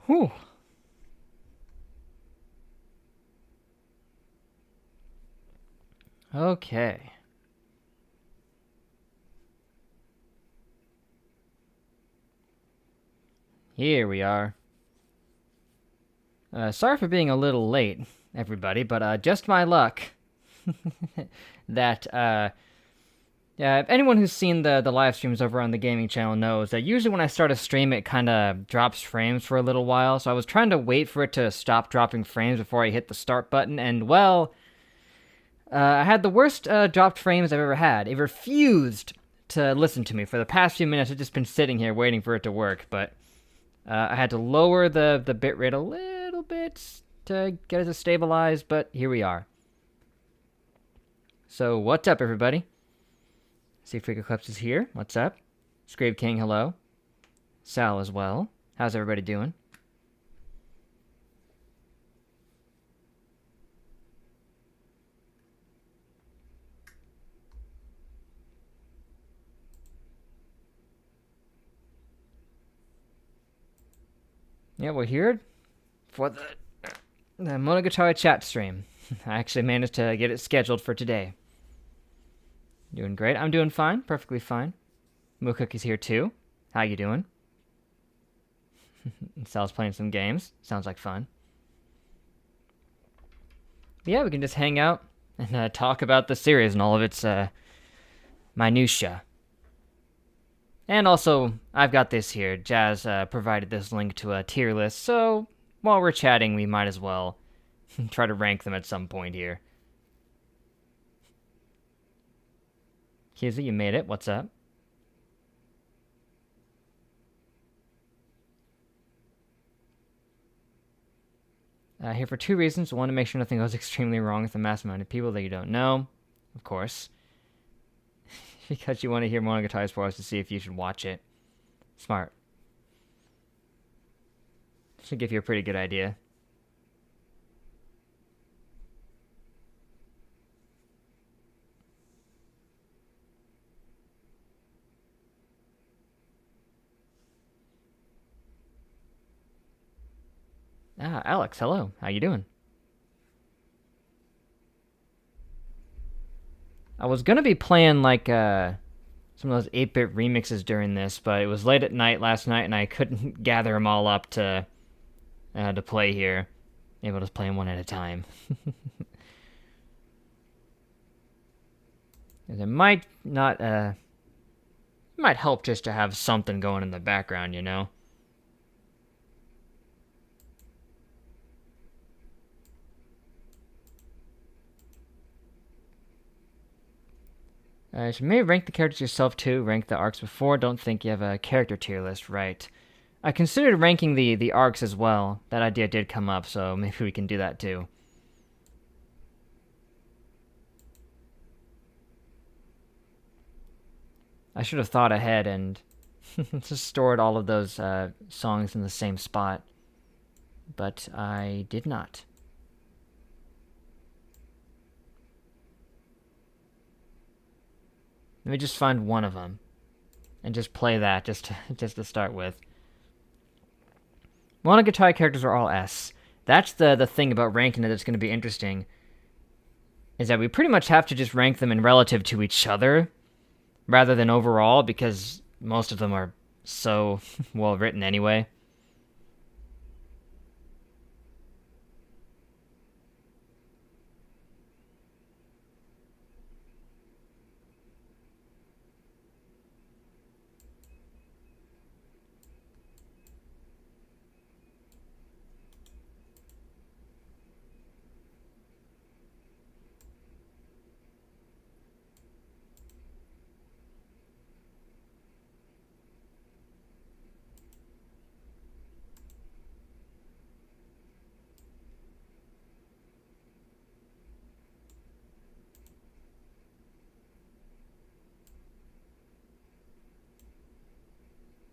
Whew. Okay. Here we are. Sorry for being a little late, everybody, but just my luck that anyone who's seen the live streams over on the gaming channel knows that usually when I start a stream, it kind of drops frames for a little while. So I was trying to wait for it to stop dropping frames before I hit the start button, and well, I had the worst dropped frames I've ever had. It refused to listen to me for the past few minutes. I've just been sitting here waiting for it to work, but I had to lower the bitrate a little bit to get it to stabilize, but here we are. So what's up, everybody? See if Clips is here. What's up? Scrape King, hello. Sal as well. How's everybody doing? Yeah, we're here for the Monogatari chat stream. I actually managed to get it scheduled for today. Doing great. I'm doing fine. Perfectly fine. Moo Cookie's here too. How you doing? Sal's playing some games. Sounds like fun. But yeah, we can just hang out and talk about the series and all of its minutia. And also, I've got this here. Jazz provided this link to a tier list, so while we're chatting, we might as well try to rank them at some point here. Kizzy, you made it. What's up? Here for two reasons. One, to make sure nothing goes extremely wrong with the mass amount of people that you don't know, of course. Because you want to hear Monogatari spoilers to see if you should watch it. Smart. Should give you a pretty good idea. Ah, Alex, hello. How you doing? I was gonna be playing like some of those 8-bit remixes during this, but it was late at night last night, and I couldn't gather them all up to play here. Maybe I'll just play them one at a time. It might not might help just to have something going in the background, you know. You may rank the characters yourself too. Rank the arcs before. Don't think you have a character tier list, right? I considered ranking the arcs as well. That idea did come up, so maybe we can do that too. I should have thought ahead and just stored all of those songs in the same spot. But I did not. Let me just find one of them and just play that just to start with. Monogatari characters are all S. That's the thing about ranking it that's going to be interesting, is that we pretty much have to just rank them in relative to each other rather than overall, because most of them are so well written anyway.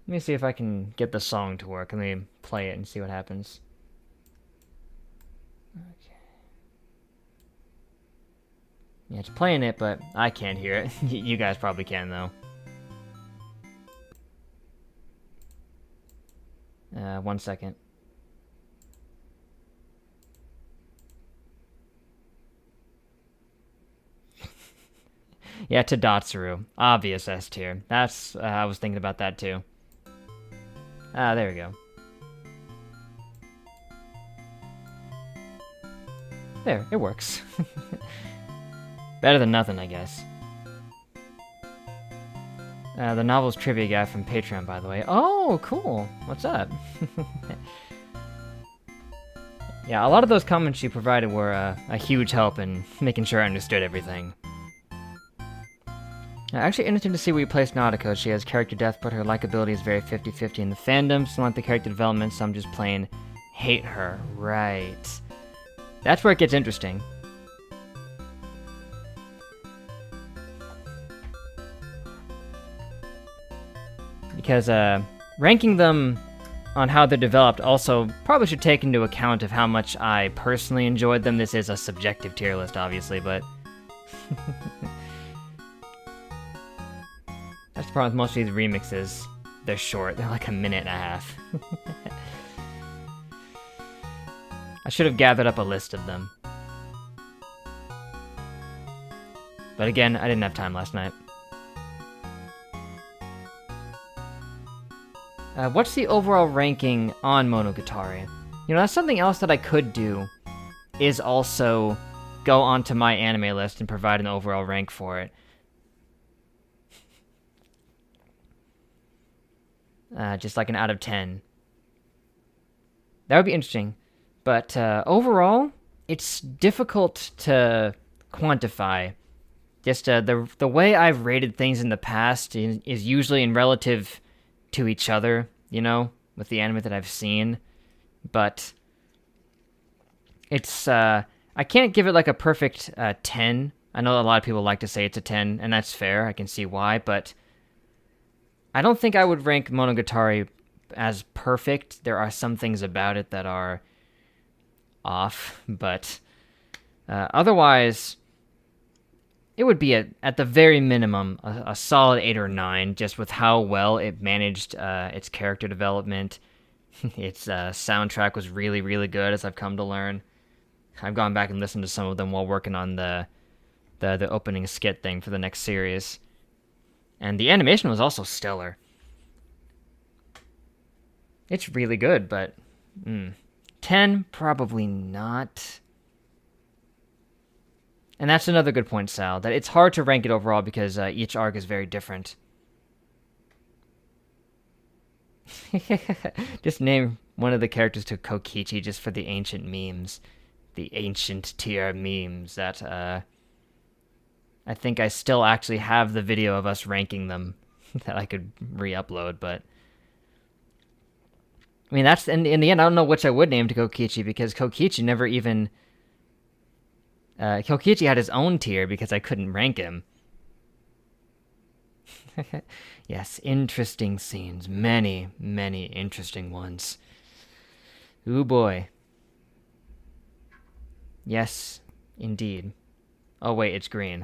Let me see if I can get the song to work. Let me play it and see what happens. Okay. Yeah, it's playing it, but I can't hear it. You guys probably can, though. 1 second. Yeah, Tadatsuru. Obvious S tier. That's, I was thinking about that too. Ah, there we go. There, it works. Better than nothing, I guess. The novel's trivia guy from Patreon, by the way. Oh, cool. What's up? Yeah, a lot of those comments you provided were a huge help in making sure I understood everything. Actually, interesting to see where you place Nautico. She has character depth, but her likability is very 50-50 in the fandom. Some want the character development, some just plain hate her. Right. That's where it gets interesting. Because ranking them on how they're developed also probably should take into account of how much I personally enjoyed them. This is a subjective tier list, obviously, but... That's the problem with most of these remixes. They're short. They're like a minute and a half. I should have gathered up a list of them. But again, I didn't have time last night. What's the overall ranking on Monogatari? You know, that's something else that I could do, is also go onto my anime list and provide an overall rank for it. Just like an out of 10. That would be interesting. But overall, it's difficult to quantify. Just the way I've rated things in the past is usually in relative to each other, you know, with the anime that I've seen. But it's I can't give it like a perfect 10. I know a lot of people like to say it's a 10, and that's fair. I can see why, but I don't think I would rank Monogatari as perfect. There are some things about it that are off, but otherwise, it would be at the very minimum a solid 8 or 9, just with how well it managed its character development. Its soundtrack was really, really good, as I've come to learn. I've gone back and listened to some of them while working on the opening skit thing for the next series. And the animation was also stellar. It's really good, but 10, probably not. And that's another good point, Sal, that it's hard to rank it overall because each arc is very different. Just name one of the characters to Kokichi just for the ancient memes. The ancient tier memes that I think I still actually have the video of us ranking them that I could re-upload, but I mean, that's in the end, I don't know which I would name to Kokichi, because Kokichi never even Kokichi had his own tier because I couldn't rank him. Yes, interesting scenes. Many, many interesting ones. Ooh boy. Yes, indeed. Oh wait, it's green.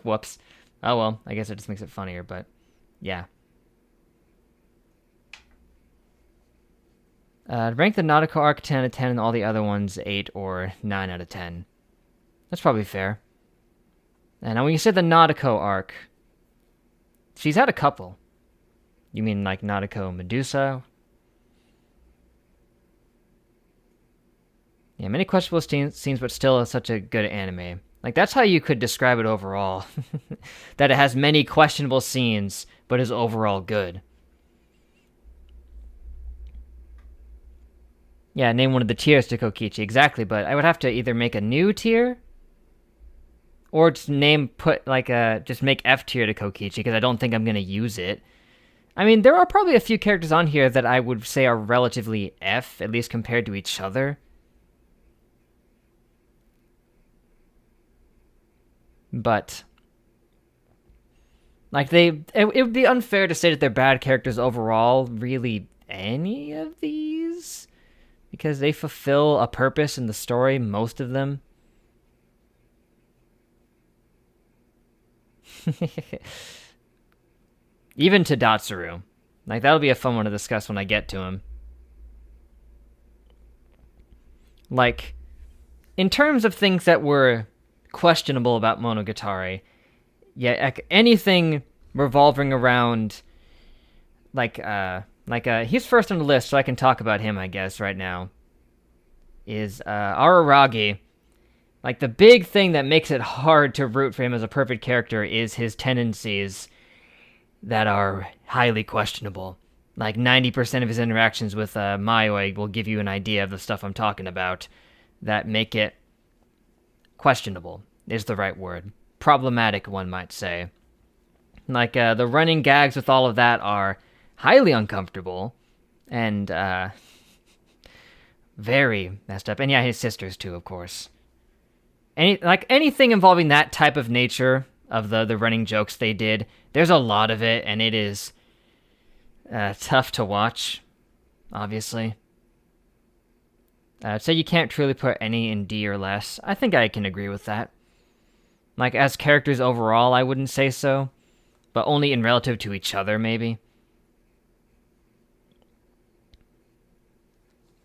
Whoops. Oh well, I guess it just makes it funnier, but yeah. Rank the Nautical arc 10 out of 10 and all the other ones 8 or 9 out of 10. That's probably fair. And now when you said the Nautico arc, she's had a couple. You mean like Nautico Medusa? Yeah, many questionable scenes, but still such a good anime. Like, that's how you could describe it overall. That it has many questionable scenes, but is overall good. Yeah, name one of the tiers to Kokichi. Exactly, but I would have to either make a new tier or just just make F tier to Kokichi, because I don't think I'm going to use it. I mean, there are probably a few characters on here that I would say are relatively F, at least compared to each other. But like it would be unfair to say that they're bad characters overall, really, any of these, because they fulfill a purpose in the story, most of them. Even Tadatsuru. Like, that'll be a fun one to discuss when I get to him. Like, in terms of things that were questionable about Monogatari, yeah, anything revolving around he's first on the list, so I can talk about him, I guess, right now. Is Aruragi. Like, the big thing that makes it hard to root for him as a perfect character is his tendencies that are highly questionable. Like, 90% of his interactions with Mayoi will give you an idea of the stuff I'm talking about that make it questionable, is the right word. Problematic, one might say. Like, the running gags with all of that are highly uncomfortable and very messed up. And yeah, his sisters, too, of course. Anything involving that type of nature of the running jokes they did, there's a lot of it, and it is tough to watch, obviously. So you can't truly put any in D or less. I think I can agree with that. Like, as characters overall, I wouldn't say so, but only in relative to each other, maybe.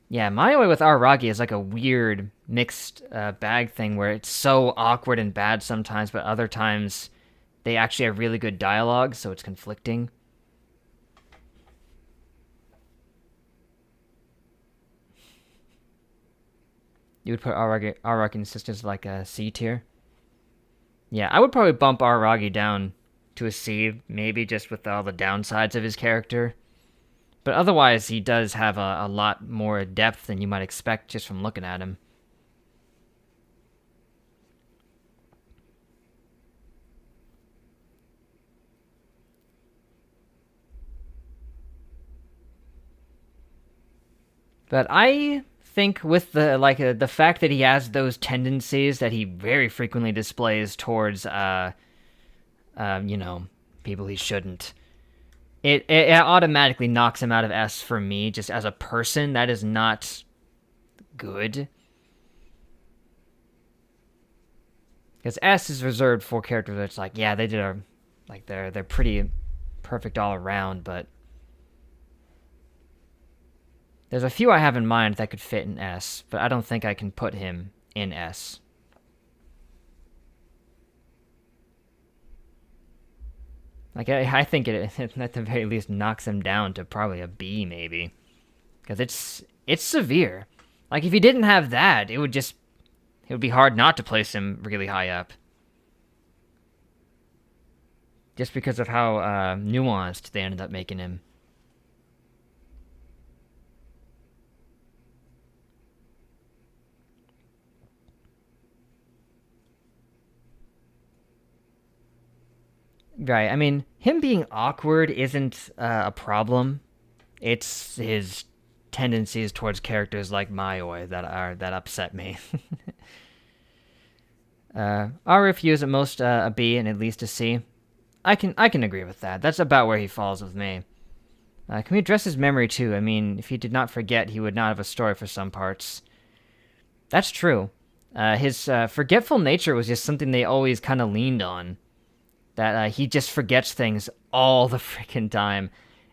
Yeah, my way with Aruragi is like a weird mixed bag thing where it's so awkward and bad sometimes, but other times they actually have really good dialogue, so it's conflicting. You would put Aruragi and Sisters like a C tier? Yeah, I would probably bump Aruragi down to a C, maybe just with all the downsides of his character. But otherwise, he does have a lot more depth than you might expect just from looking at him. But I think with the fact that he has those tendencies that he very frequently displays towards people he shouldn't, it automatically knocks him out of S for me. Just as a person, that is not good. Because S is reserved for characters that's like, yeah, they did they're pretty perfect all around, but there's a few I have in mind that could fit in S, but I don't think I can put him in S. Like, I think it at the very least knocks him down to probably a B, maybe. Because it's severe. Like, if he didn't have that, it would be hard not to place him really high up. Just because of how nuanced they ended up making him. Right. I mean, him being awkward isn't a problem. It's his tendencies towards characters like Mayoi that upset me. Our review is at most a B and at least a C. I can agree with that. That's about where he falls with me. Can we address his memory too? I mean, if he did not forget, he would not have a story for some parts. That's true. His forgetful nature was just something they always kind of leaned on. That he just forgets things all the freaking time.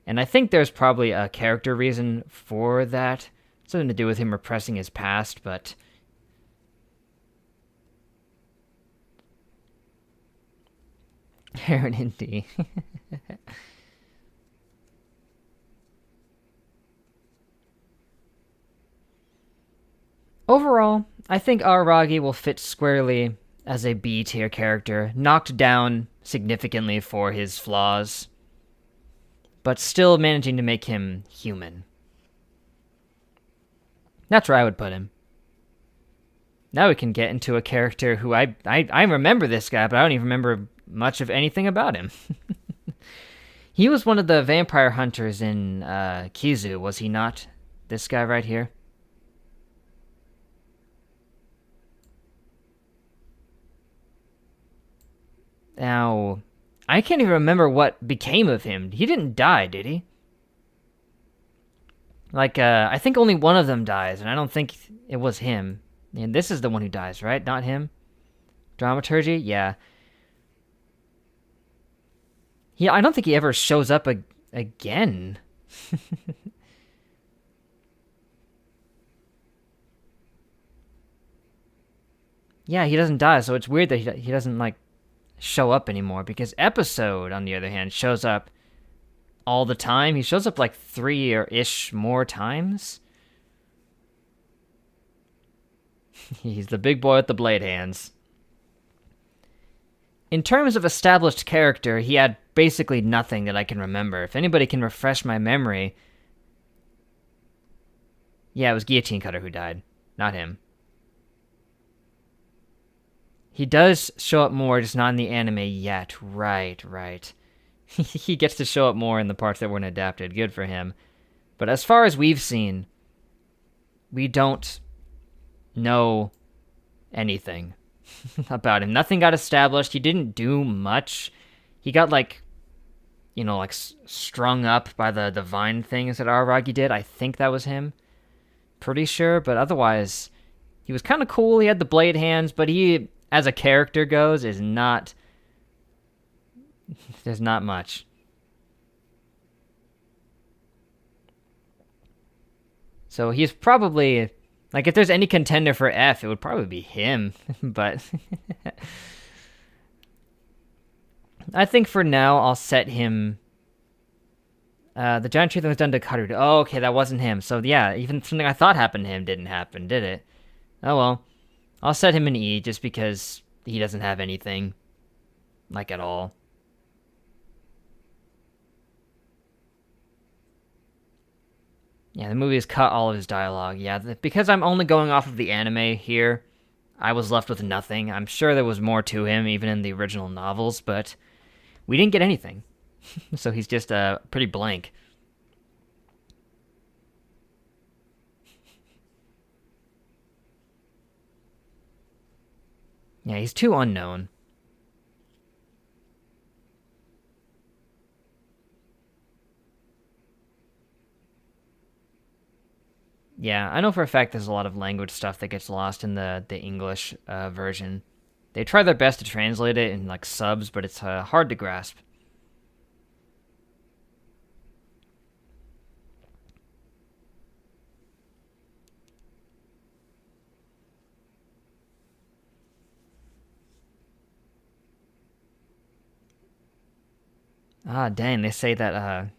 And I think there's probably a character reason for that. Something to do with him repressing his past, but Aaron Indy. Overall, I think Araragi will fit squarely as a B tier character, knocked down significantly for his flaws, but still managing to make him human. That's where I would put him. Now we can get into a character who I remember this guy, but I don't even remember much of anything about him. He was one of the vampire hunters in Kizu, was he not? This guy right here? Now, I can't even remember what became of him. He didn't die, did he? Like, I think only one of them dies, and I don't think it was him. And this is the one who dies, right? Not him? Dramaturgy? Yeah. I don't think he ever shows up again. Yeah, he doesn't die, so it's weird that he doesn't, like, show up anymore, because Episode, on the other hand, shows up all the time. He shows up like 3 or ish more times. He's the big boy with the blade hands. In terms of established character, he had basically nothing that I can remember. If anybody can refresh my memory... Yeah, it was Guillotine Cutter who died, not him. He does show up more, just not in the anime yet. Right. He gets to show up more in the parts that weren't adapted. Good for him. But as far as we've seen, we don't know anything about him. Nothing got established. He didn't do much. He got, like, strung up by the vine things that Aruragi did. I think that was him. Pretty sure, but otherwise, he was kind of cool. He had the blade hands, but he, as a character goes, is not... There's not much. So he's probably... Like, if there's any contender for F, it would probably be him, but... I think for now, I'll set him... the giant tree that was done to Karu. Oh, okay, that wasn't him. So, yeah, even something I thought happened to him didn't happen, did it? Oh, well. I'll set him in E, just because he doesn't have anything. Like, at all. Yeah, the movie has cut all of his dialogue. Yeah, because I'm only going off of the anime here, I was left with nothing. I'm sure there was more to him, even in the original novels, but we didn't get anything. So he's just pretty blank. Yeah, he's too unknown. Yeah, I know for a fact there's a lot of language stuff that gets lost in the English version. They try their best to translate it in like subs, but it's hard to grasp. Ah, dang, they say that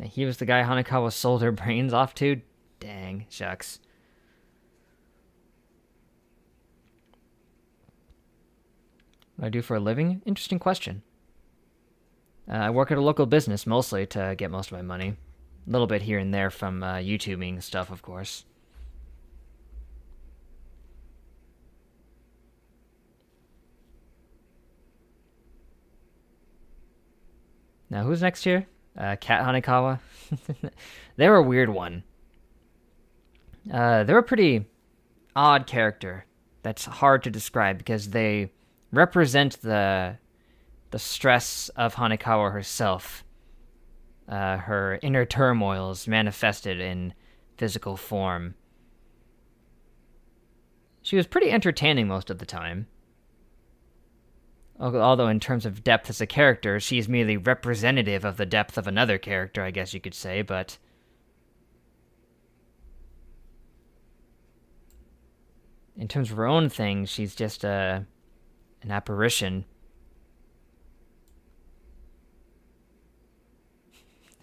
he was the guy Hanakawa sold her brains off to? Dang, shucks. What do I do for a living? Interesting question. I work at a local business, mostly to get most of my money. A little bit here and there from YouTubing stuff, of course. Now, who's next here? Cat Hanakawa? They're a weird one. They're a pretty odd character that's hard to describe because they represent the stress of Hanakawa herself. Her inner turmoils manifested in physical form. She was pretty entertaining most of the time. Although in terms of depth as a character, she's merely representative of the depth of another character, I guess you could say, but... in terms of her own thing, she's just an apparition.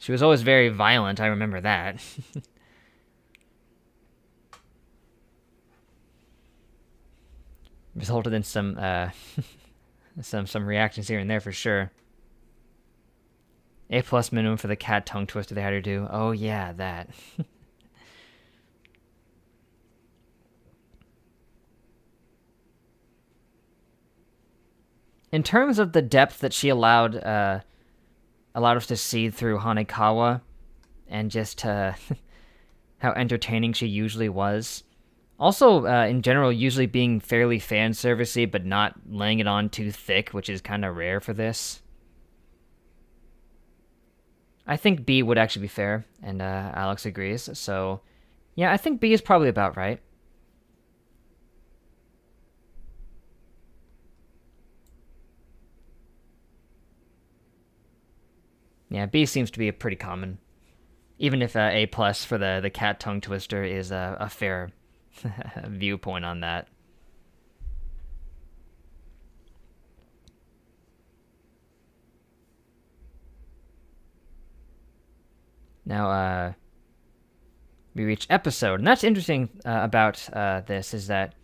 She was always very violent, I remember that. Resulted in some some reactions here and there for sure. A+ minimum for the cat tongue twister they had her do. Oh yeah, that. In terms of the depth that she allowed us to see through Hanakawa, and just how entertaining she usually was. Also, in general, usually being fairly fan-servicey, but not laying it on too thick, which is kind of rare for this. I think B would actually be fair, and Alex agrees. So, yeah, I think B is probably about right. Yeah, B seems to be a pretty common. Even if A+ for the cat tongue twister is a fair viewpoint on that. Now, we reach episode. And that's interesting about this, is that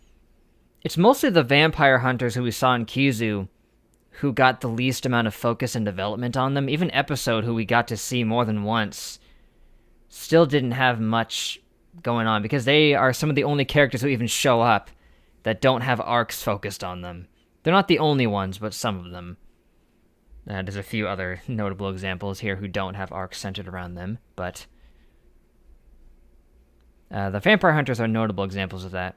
it's mostly the vampire hunters who we saw in Kizu who got the least amount of focus and development on them. Even episode, who we got to see more than once, still didn't have much going on, because they are some of the only characters who even show up that don't have arcs focused on them. They're not the only ones, but some of them. There's a few other notable examples here who don't have arcs centered around them, but the vampire hunters are notable examples of that.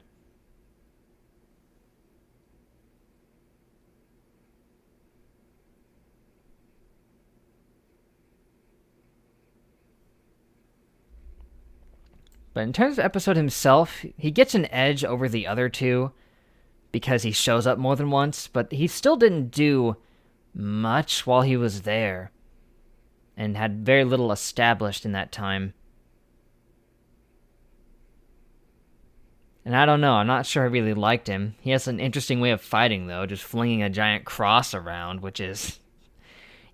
But in terms of episode himself, he gets an edge over the other two because he shows up more than once, but he still didn't do much while he was there, and had very little established in that time. And I don't know, I'm not sure I really liked him. He has an interesting way of fighting, though, just flinging a giant cross around, which is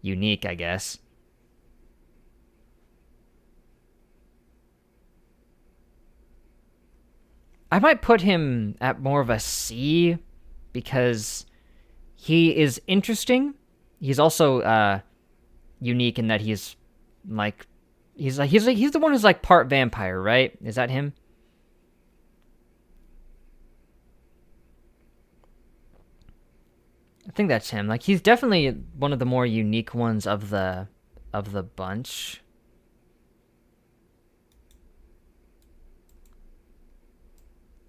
unique, I guess. I might put him at more of a C, because he is interesting. He's also unique in that he's the one who's like part vampire, right? Is that him? I think that's him. Like, he's definitely one of the more unique ones of the bunch.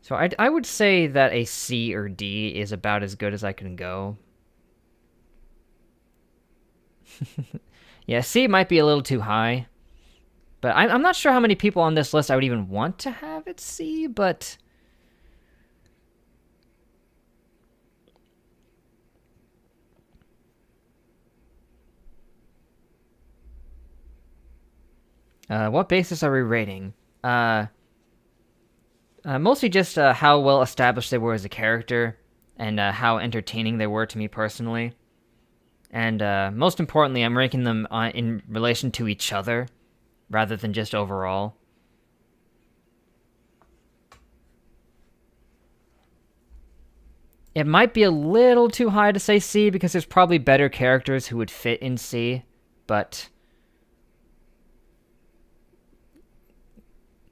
So I would say that a C or D is about as good as I can go. Yeah, C might be a little too high. But I'm not sure how many people on this list I would even want to have at C, but... what basis are we rating? Mostly just how well established they were as a character, and how entertaining they were to me personally. And most importantly, I'm ranking them in relation to each other, rather than just overall. It might be a little too high to say C, because there's probably better characters who would fit in C, but...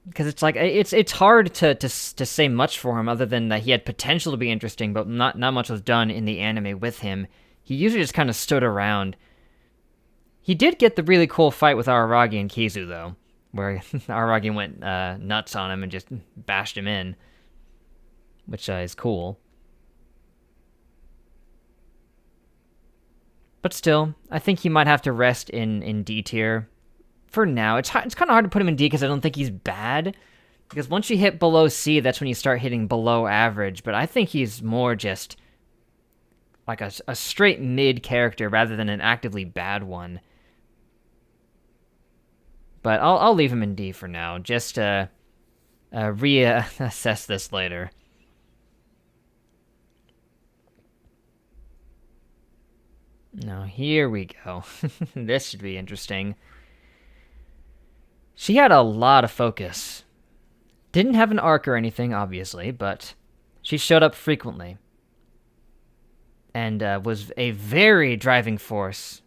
because it's like it's hard to say much for him, other than that he had potential to be interesting, but not much was done in the anime with him. He usually just kind of stood around. He did get the really cool fight with Aruragi and Kizu, though, where Aruragi went nuts on him and just bashed him in, which is cool. But still, I think he might have to rest in D tier. For now, it's kind of hard to put him in D because I don't think he's bad. Because once you hit below C, that's when you start hitting below average. But I think he's more just like a straight mid character rather than an actively bad one. But I'll leave him in D for now, just to reassess this later. Now, here we go. This should be interesting. She had a lot of focus. Didn't have an arc or anything, obviously, but she showed up frequently. And was a very driving force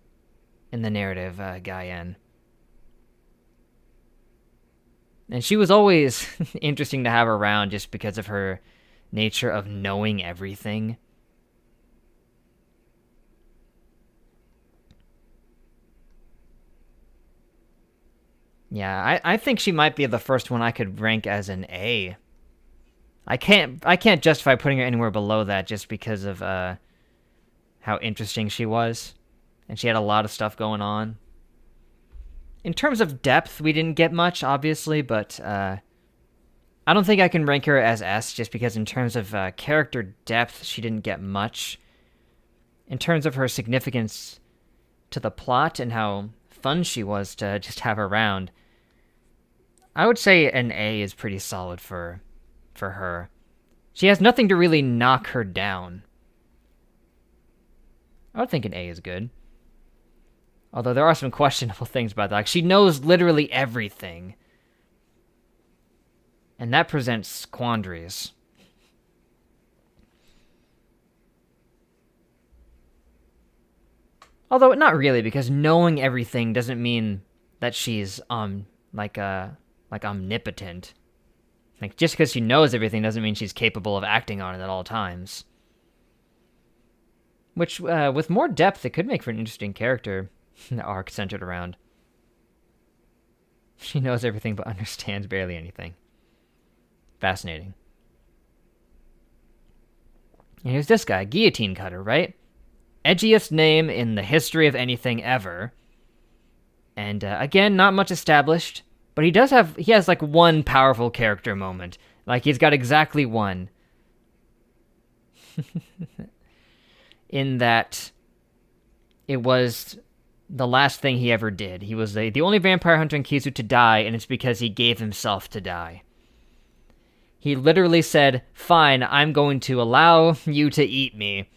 in the narrative, Gaien. And she was always interesting to have around just because of her nature of knowing everything. Yeah, I think she might be the first one I could rank as an A. I can't justify putting her anywhere below that just because of how interesting she was, and she had a lot of stuff going on. In terms of depth, we didn't get much, obviously, but I don't think I can rank her as S just because in terms of character depth, she didn't get much. In terms of her significance to the plot and how fun she was to just have around, I would say an A is pretty solid for her. She has nothing to really knock her down. I would think an A is good. Although there are some questionable things about that. Like, she knows literally everything. And that presents quandaries. Although not really, because knowing everything doesn't mean that she's like omnipotent. Like, just because she knows everything doesn't mean she's capable of acting on it at all times. Which, with more depth, it could make for an interesting character arc centered around. She knows everything but understands barely anything. Fascinating. And here's this guy, Guillotine Cutter, right? Edgiest name in the history of anything ever. And again, not much established, but he has like one powerful character moment. Like, he's got exactly one. In that it was the last thing he ever did. He was the only vampire hunter in Kizu to die, and it's because he gave himself to die. He literally said, "Fine, I'm going to allow you to eat me,"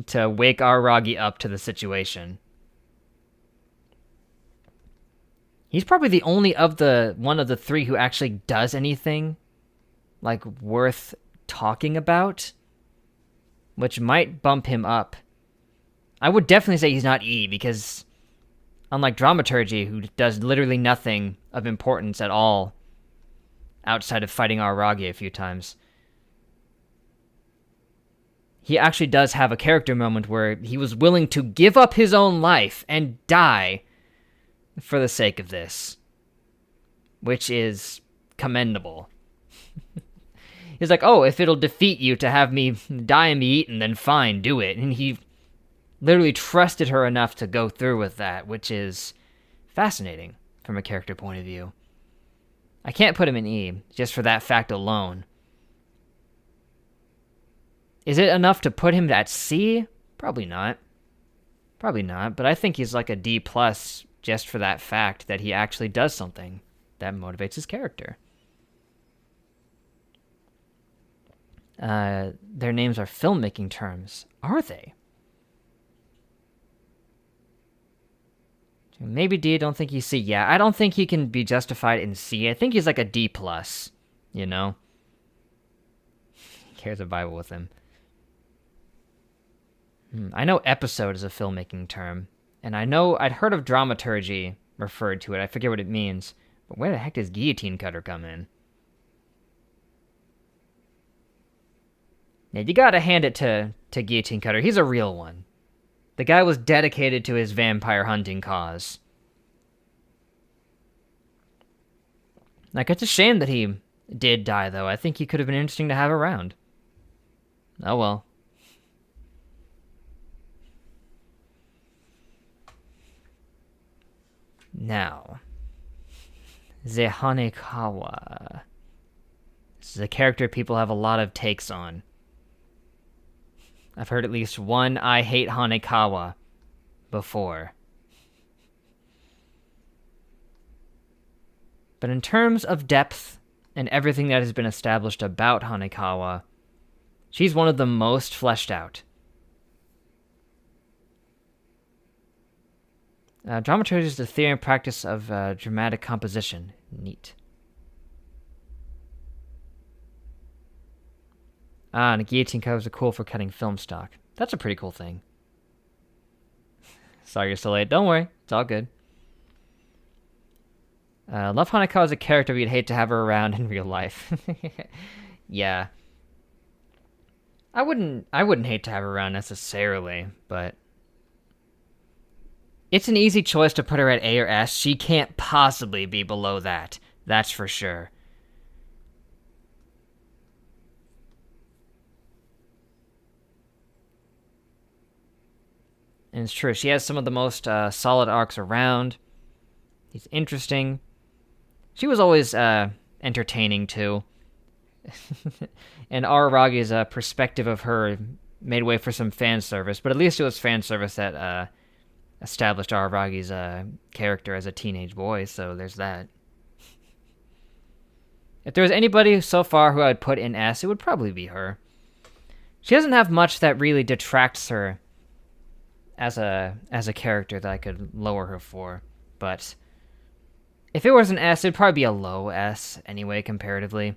to wake Aruragi up to the situation. He's probably the only one of the three who actually does anything, like, worth talking about, which might bump him up. I would definitely say he's not E, because unlike Dramaturgy, who does literally nothing of importance at all outside of fighting Aruragi a few times, he actually does have a character moment where he was willing to give up his own life and die for the sake of this, which is commendable. He's like, "Oh, if it'll defeat you to have me die and be eaten, then fine, do it." And he literally trusted her enough to go through with that, which is fascinating from a character point of view. I can't put him in E, just for that fact alone. Is it enough to put him at C? Probably not. Probably not, but I think he's like a D+, just for that fact that he actually does something that motivates his character. Their names are filmmaking terms. Are they? Maybe D, I don't think he's C. Yeah, I don't think he can be justified in C. I think he's like a D+, you know? He carries a Bible with him. I know episode is a filmmaking term, and I know I'd heard of dramaturgy referred to it. I forget what it means. But where the heck does Guillotine Cutter come in? Yeah, you gotta hand it to Guillotine Cutter. He's a real one. The guy was dedicated to his vampire hunting cause. Like, it's a shame that he did die, though. I think he could have been interesting to have around. Oh well. Now, the Hanakawa. This is a character people have a lot of takes on. I've heard at least one "I hate Hanakawa" before. But in terms of depth and everything that has been established about Hanakawa, she's one of the most fleshed out. Dramaturgy is the theory and practice of dramatic composition. Neat. And a guillotine covers are cool for cutting film stock. That's a pretty cool thing. Sorry you're so late. Don't worry. It's all good. Love Hanakawa as a character, but you'd hate to have her around in real life. Yeah. I wouldn't hate to have her around necessarily, but it's an easy choice to put her at A or S. She can't possibly be below that. That's for sure. And it's true, she has some of the most solid arcs around. He's interesting. She was always entertaining, too. And Aruragi's perspective of her made way for some fan service, but at least it was fan service that established Aruragi's character as a teenage boy, so there's that. If there was anybody so far who I'd put in S, it would probably be her. She doesn't have much that really detracts her as a character that I could lower her for, but if it was an S, it'd probably be a low S anyway, comparatively.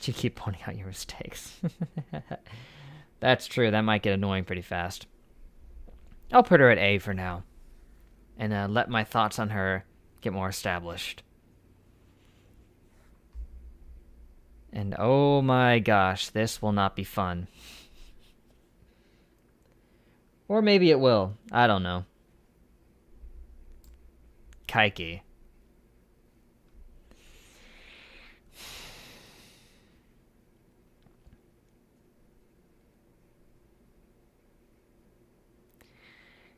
You keep pointing out your mistakes. That's true. That might get annoying pretty fast. I'll put her at A for now, and let my thoughts on her get more established. And oh my gosh, this will not be fun. Or maybe it will. I don't know. Kaiki.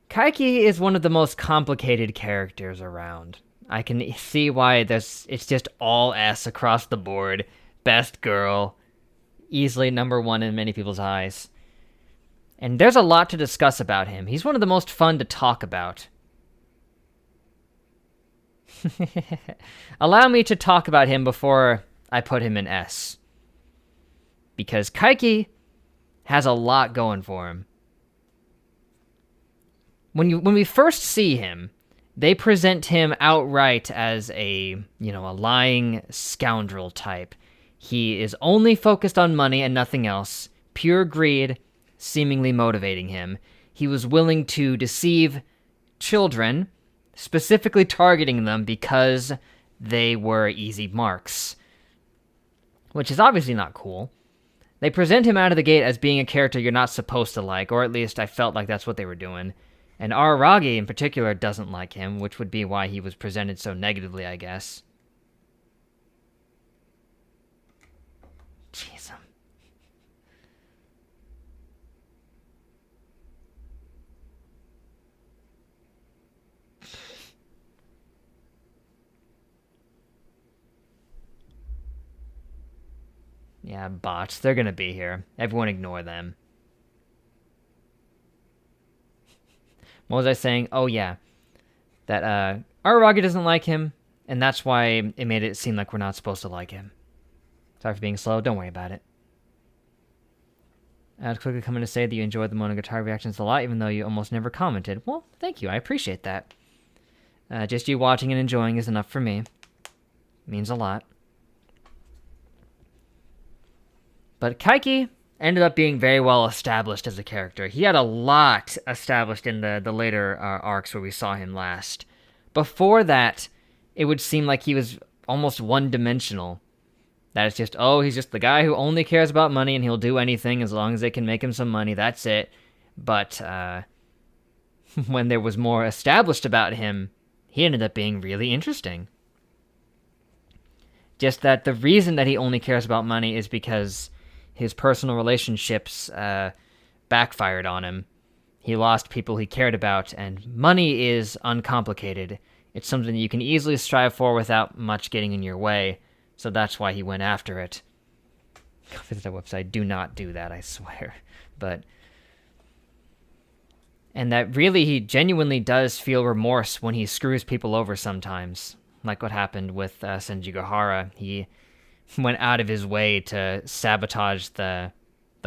Kaiki is one of the most complicated characters around. I can see why it's just all S across the board. Best girl. Easily number one in many people's eyes. And there's a lot to discuss about him. He's one of the most fun to talk about. Allow me to talk about him before I put him in S. Because Kaiki has a lot going for him. When we first see him, they present him outright as a lying scoundrel type. He is only focused on money and nothing else. Pure greed seemingly motivating him. He was willing to deceive children, specifically targeting them because they were easy marks. Which is obviously not cool. They present him out of the gate as being a character you're not supposed to like, or at least I felt like that's what they were doing. And Aruragi in particular doesn't like him, which would be why he was presented so negatively, I guess. Jeez. Yeah, bots. They're gonna be here. Everyone ignore them. What was I saying? Oh, yeah. That, Aruragi doesn't like him, and that's why it made it seem like we're not supposed to like him. Sorry for being slow. Don't worry about it. I was quickly coming to say that you enjoyed the Monogatari reactions a lot, even though you almost never commented. Well, thank you. I appreciate that. Just you watching and enjoying is enough for me. It means a lot. But Kaiki ended up being very well established as a character. He had a lot established in the later arcs where we saw him last. Before that, it would seem like he was almost one-dimensional. That it's just, he's just the guy who only cares about money and he'll do anything as long as it can make him some money, that's it. But when there was more established about him, he ended up being really interesting. Just that the reason that he only cares about money is because his personal relationships backfired on him. He lost people he cared about, and money is uncomplicated. It's something you can easily strive for without much getting in your way, so that's why he went after it. Go visit that website. Do not do that, I swear. And that really he genuinely does feel remorse when he screws people over sometimes, like what happened with Senjugahara. He went out of his way to sabotage the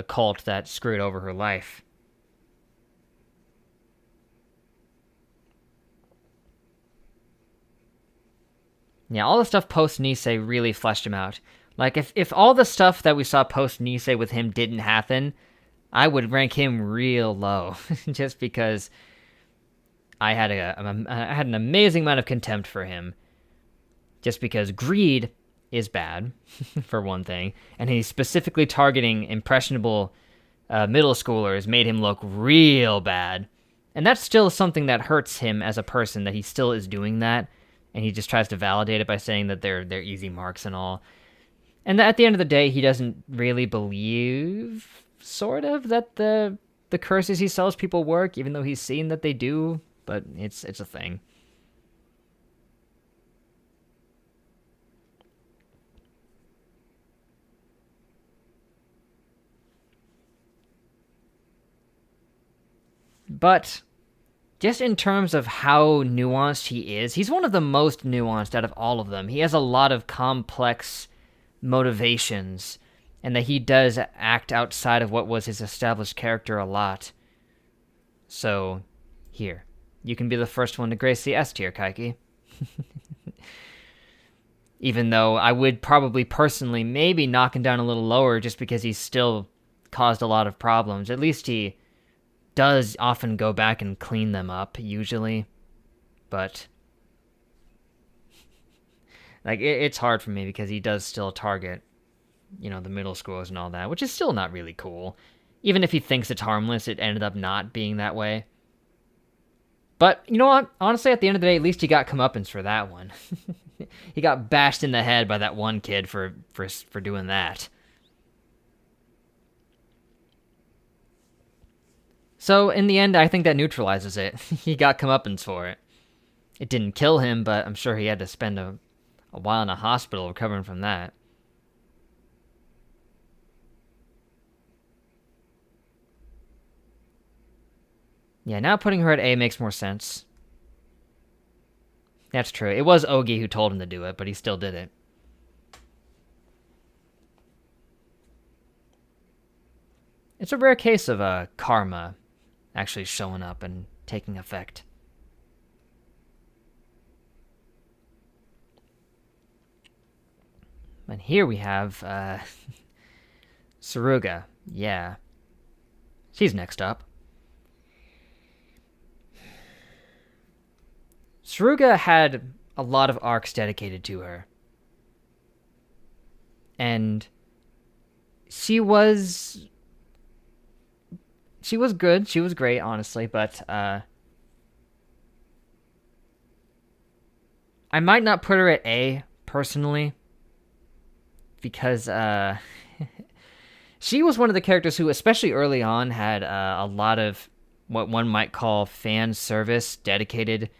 cult that screwed over her life. Yeah, all the stuff post-Nisei really fleshed him out. Like, if all the stuff that we saw post-Nisei with him didn't happen, I would rank him real low. Just because I had an amazing amount of contempt for him. Just because greed is bad, for one thing, and he's specifically targeting impressionable middle schoolers made him look real bad. And that's still something that hurts him as a person, that he still is doing that, and he just tries to validate it by saying that they're easy marks and all. And at the end of the day, he doesn't really believe, sort of, that the curses he sells people work, even though he's seen that they do, but it's a thing. But just in terms of how nuanced he is, he's one of the most nuanced out of all of them. He has a lot of complex motivations and that he does act outside of what was his established character a lot. So, here. You can be the first one to grace the S tier, Kaiki. Even though I would probably personally maybe knock him down a little lower just because he's still caused a lot of problems. At least he does often go back and clean them up, usually. But like it's hard for me because he does still target, the middle schoolers and all that, which is still not really cool. Even if he thinks it's harmless, it ended up not being that way. But you know what? Honestly, at the end of the day, at least he got comeuppance for that one. He got bashed in the head by that one kid for doing that. So in the end, I think that neutralizes it. He got comeuppance for it. It didn't kill him, but I'm sure he had to spend a while in a hospital recovering from that. Yeah, now putting her at A makes more sense. That's true. It was Ogi who told him to do it, but he still did it. It's a rare case of karma actually showing up and taking effect. And here we have Suruga. Yeah. She's next up. Suruga had a lot of arcs dedicated to her. And she was good. She was great, honestly, but I might not put her at A, personally, because she was one of the characters who, especially early on, had a lot of what one might call fan service dedicated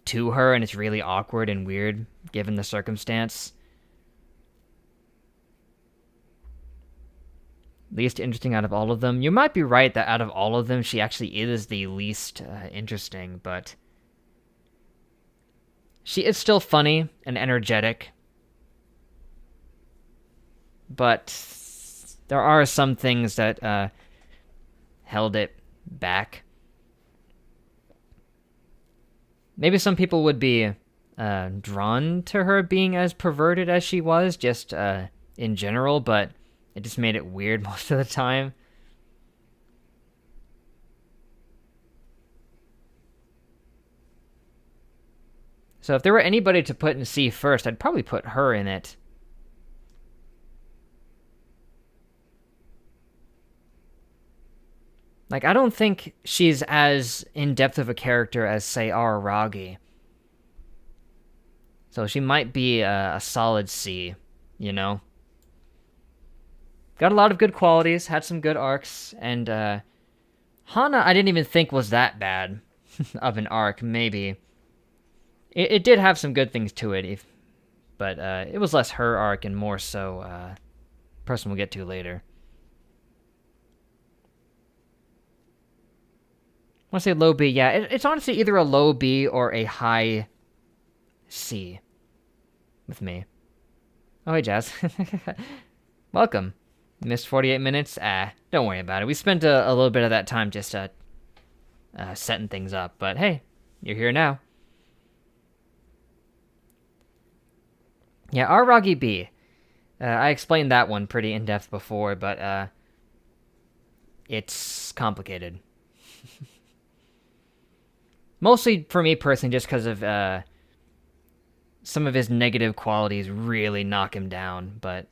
to her, and it's really awkward and weird given the circumstance. Least interesting out of all of them. You might be right that out of all of them, she actually is the least interesting, but she is still funny and energetic. But there are some things that held it back. Maybe some people would be drawn to her being as perverted as she was, just in general, but it just made it weird most of the time. So if there were anybody to put in C first, I'd probably put her in it. Like, I don't think she's as in-depth of a character as, say, Aruragi. So she might be a solid C, Got a lot of good qualities, had some good arcs, and Hana I didn't even think was that bad of an arc, maybe. It did have some good things to it, but it was less her arc and more so person we'll get to later. I want to say low B. Yeah, it's honestly either a low B or a high C with me. Oh, hey, Jazz. Welcome. Missed 48 minutes? Don't worry about it. We spent a little bit of that time just setting things up. But hey, you're here now. Yeah, Aruragi B. I explained that one pretty in-depth before, but it's complicated. Mostly for me personally, just because of some of his negative qualities really knock him down, but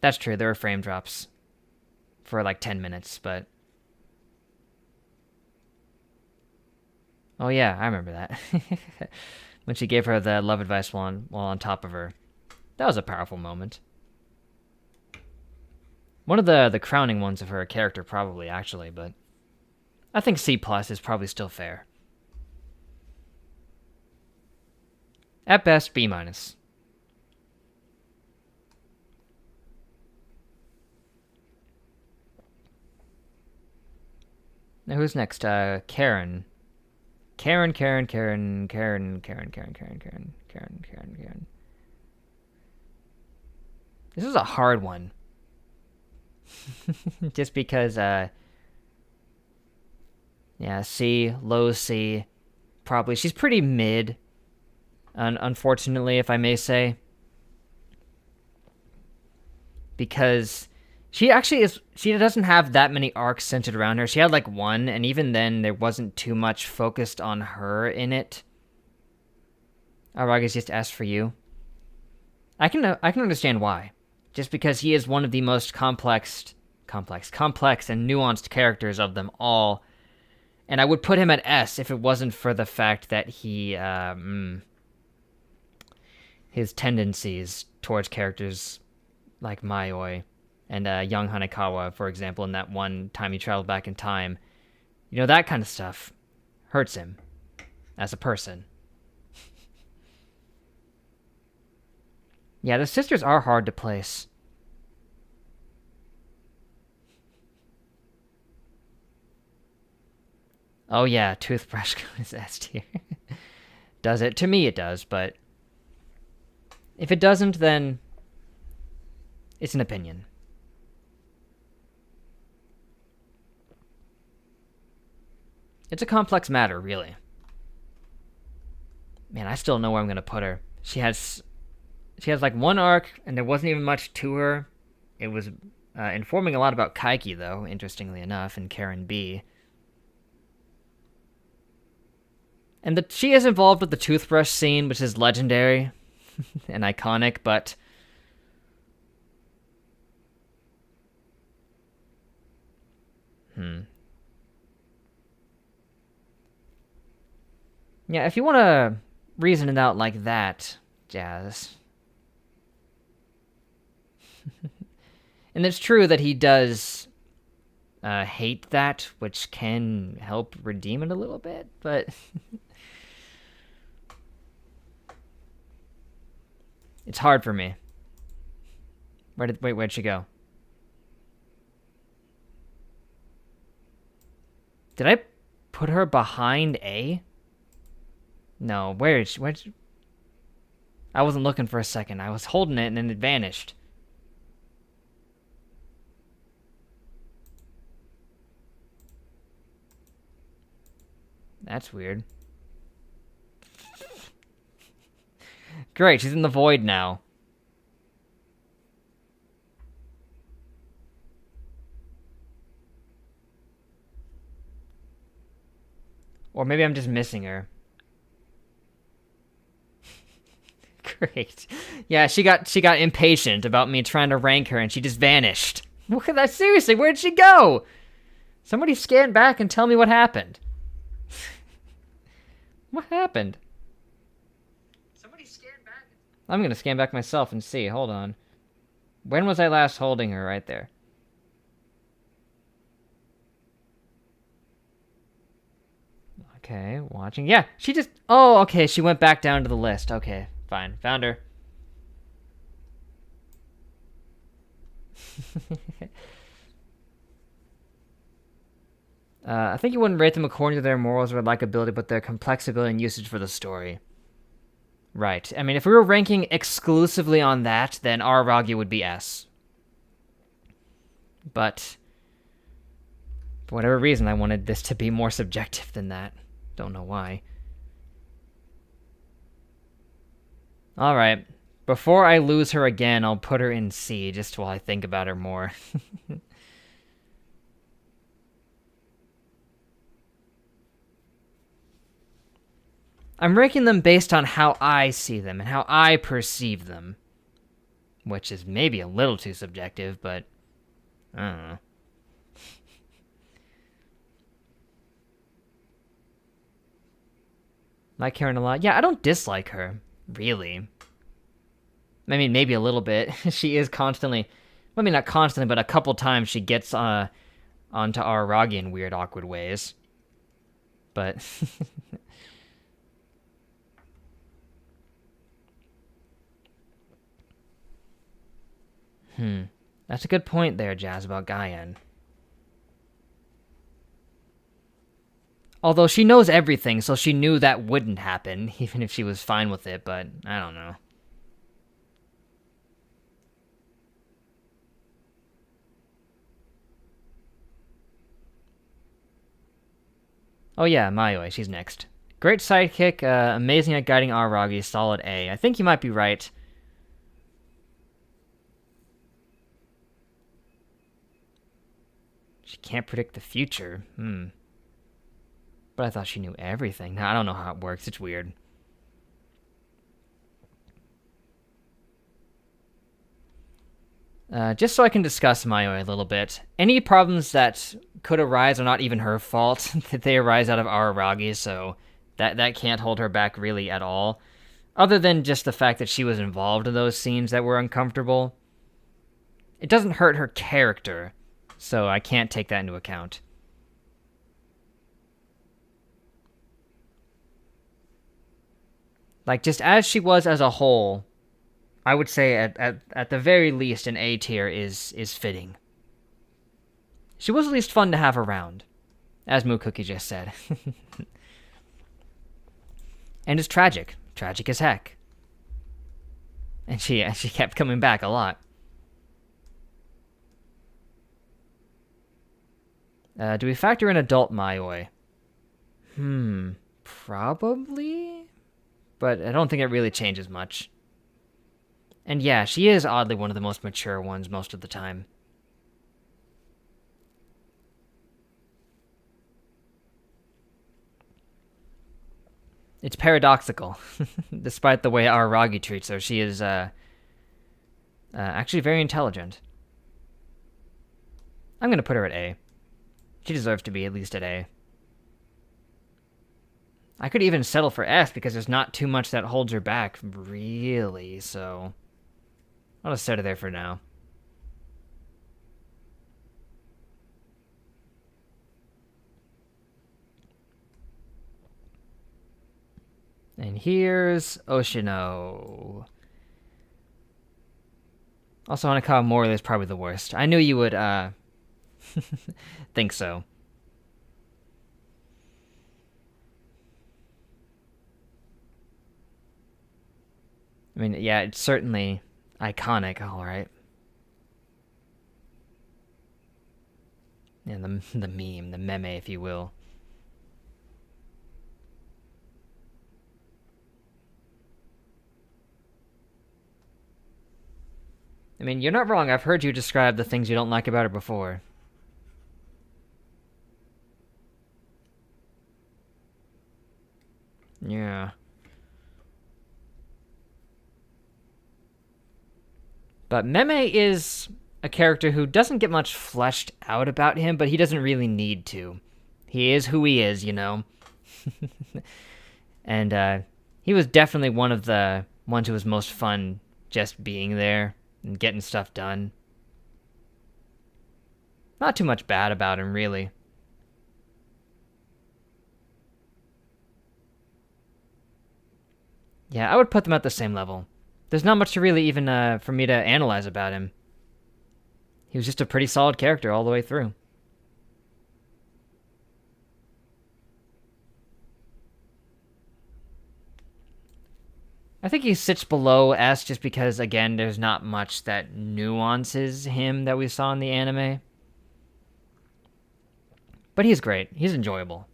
that's true. There were frame drops for like 10 minutes, but oh yeah, I remember that. When she gave her the love advice while on top of her. That was a powerful moment. One of the crowning ones of her character, probably, actually, but I think C+ is probably still fair. At best, B-. Now who's next? Karen. Karen. This is a hard one. Just because, yeah, C, low C. Probably. She's pretty mid, unfortunately, if I may say. Because she doesn't have that many arcs centered around her. She had like one, and even then there wasn't too much focused on her in it. Aruragi's just S for you. I can understand why. Just because he is one of the most complex and nuanced characters of them all. And I would put him at S if it wasn't for the fact that he, his tendencies towards characters like Mayoi and young Hanakawa, for example, in that one time he traveled back in time. You know, that kind of stuff hurts him as a person. Yeah, the sisters are hard to place. Oh yeah, toothbrush is S tier. Does it? To me it does, but if it doesn't, then it's an opinion. It's a complex matter, really. Man, I still don't know where I'm gonna put her. She has like one arc, and there wasn't even much to her. It was informing a lot about Kaiki, though, interestingly enough, and Karen B. And she is involved with the toothbrush scene, which is legendary and iconic, but yeah, if you want to reason it out like that, Jazz. And it's true that he does hate that, which can help redeem it a little bit, but it's hard for me. Where'd she go? Did I put her behind A? No, where'd she... I wasn't looking for a second. I was holding it and then it vanished. That's weird. Great, she's in the void now. Or maybe I'm just missing her. Great. Yeah, she got impatient about me trying to rank her and she just vanished. Look at that, seriously, where'd she go? Somebody scan back and tell me what happened. What happened? Somebody scan back. I'm gonna scan back myself and see. Hold on. When was I last holding her? Right there. Okay, watching. Yeah, she just... Oh, okay, she went back down to the list. Okay, fine. Found her. I think you wouldn't rate them according to their morals or likability, but their complexity and usage for the story. Right. I mean, if we were ranking exclusively on that, then Aruragi would be S. But for whatever reason, I wanted this to be more subjective than that. Don't know why. Alright. Before I lose her again, I'll put her in C, just while I think about her more. I'm ranking them based on how I see them and how I perceive them. Which is maybe a little too subjective, but I don't know. Like Karen a lot? Yeah, I don't dislike her, really. I mean, maybe a little bit. She is constantly... I mean, not constantly, but a couple times she gets onto Aruragi in weird, awkward ways. But... That's a good point there, Jazz, about Guyan. Although she knows everything, so she knew that wouldn't happen, even if she was fine with it, but I don't know. Oh yeah, Mayoi, she's next. Great sidekick, amazing at guiding Aruragi, solid A. I think you might be right. She can't predict the future. But I thought she knew everything. I don't know how it works. It's weird. Just so I can discuss Mayoi a little bit. Any problems that could arise are not even her fault. That they arise out of Aruragi, so that can't hold her back really at all. Other than just the fact that she was involved in those scenes that were uncomfortable. It doesn't hurt her character, so I can't take that into account. Like, just as she was as a whole, I would say at the very least an A tier is fitting. She was at least fun to have around, as Moo Cookie just said. And it's tragic. Tragic as heck. And she kept coming back a lot. Do we factor in adult Mayoi? Probably? But I don't think it really changes much. And yeah, she is oddly one of the most mature ones most of the time. It's paradoxical. Despite the way Aruragi treats her, she is actually very intelligent. I'm going to put her at A. She deserves to be at least at A. I could even settle for F because there's not too much that holds her back, really, so I'll just set her there for now. And here's Oshino. Also, Hanakawa Morley is probably the worst. I knew you would, think so. I mean, yeah, it's certainly iconic, alright. Yeah, the meme, the meme, if you will. I mean, you're not wrong. I've heard you describe the things you don't like about her before. Yeah. But Meme is a character who doesn't get much fleshed out about him, but he doesn't really need to. He is who he is, you know? And he was definitely one of the ones who was most fun just being there and getting stuff done. Not too much bad about him, really. Yeah, I would put them at the same level. There's not much to really even for me to analyze about him. He was just a pretty solid character all the way through. I think he sits below S just because, again, there's not much that nuances him that we saw in the anime. But he's great. He's enjoyable.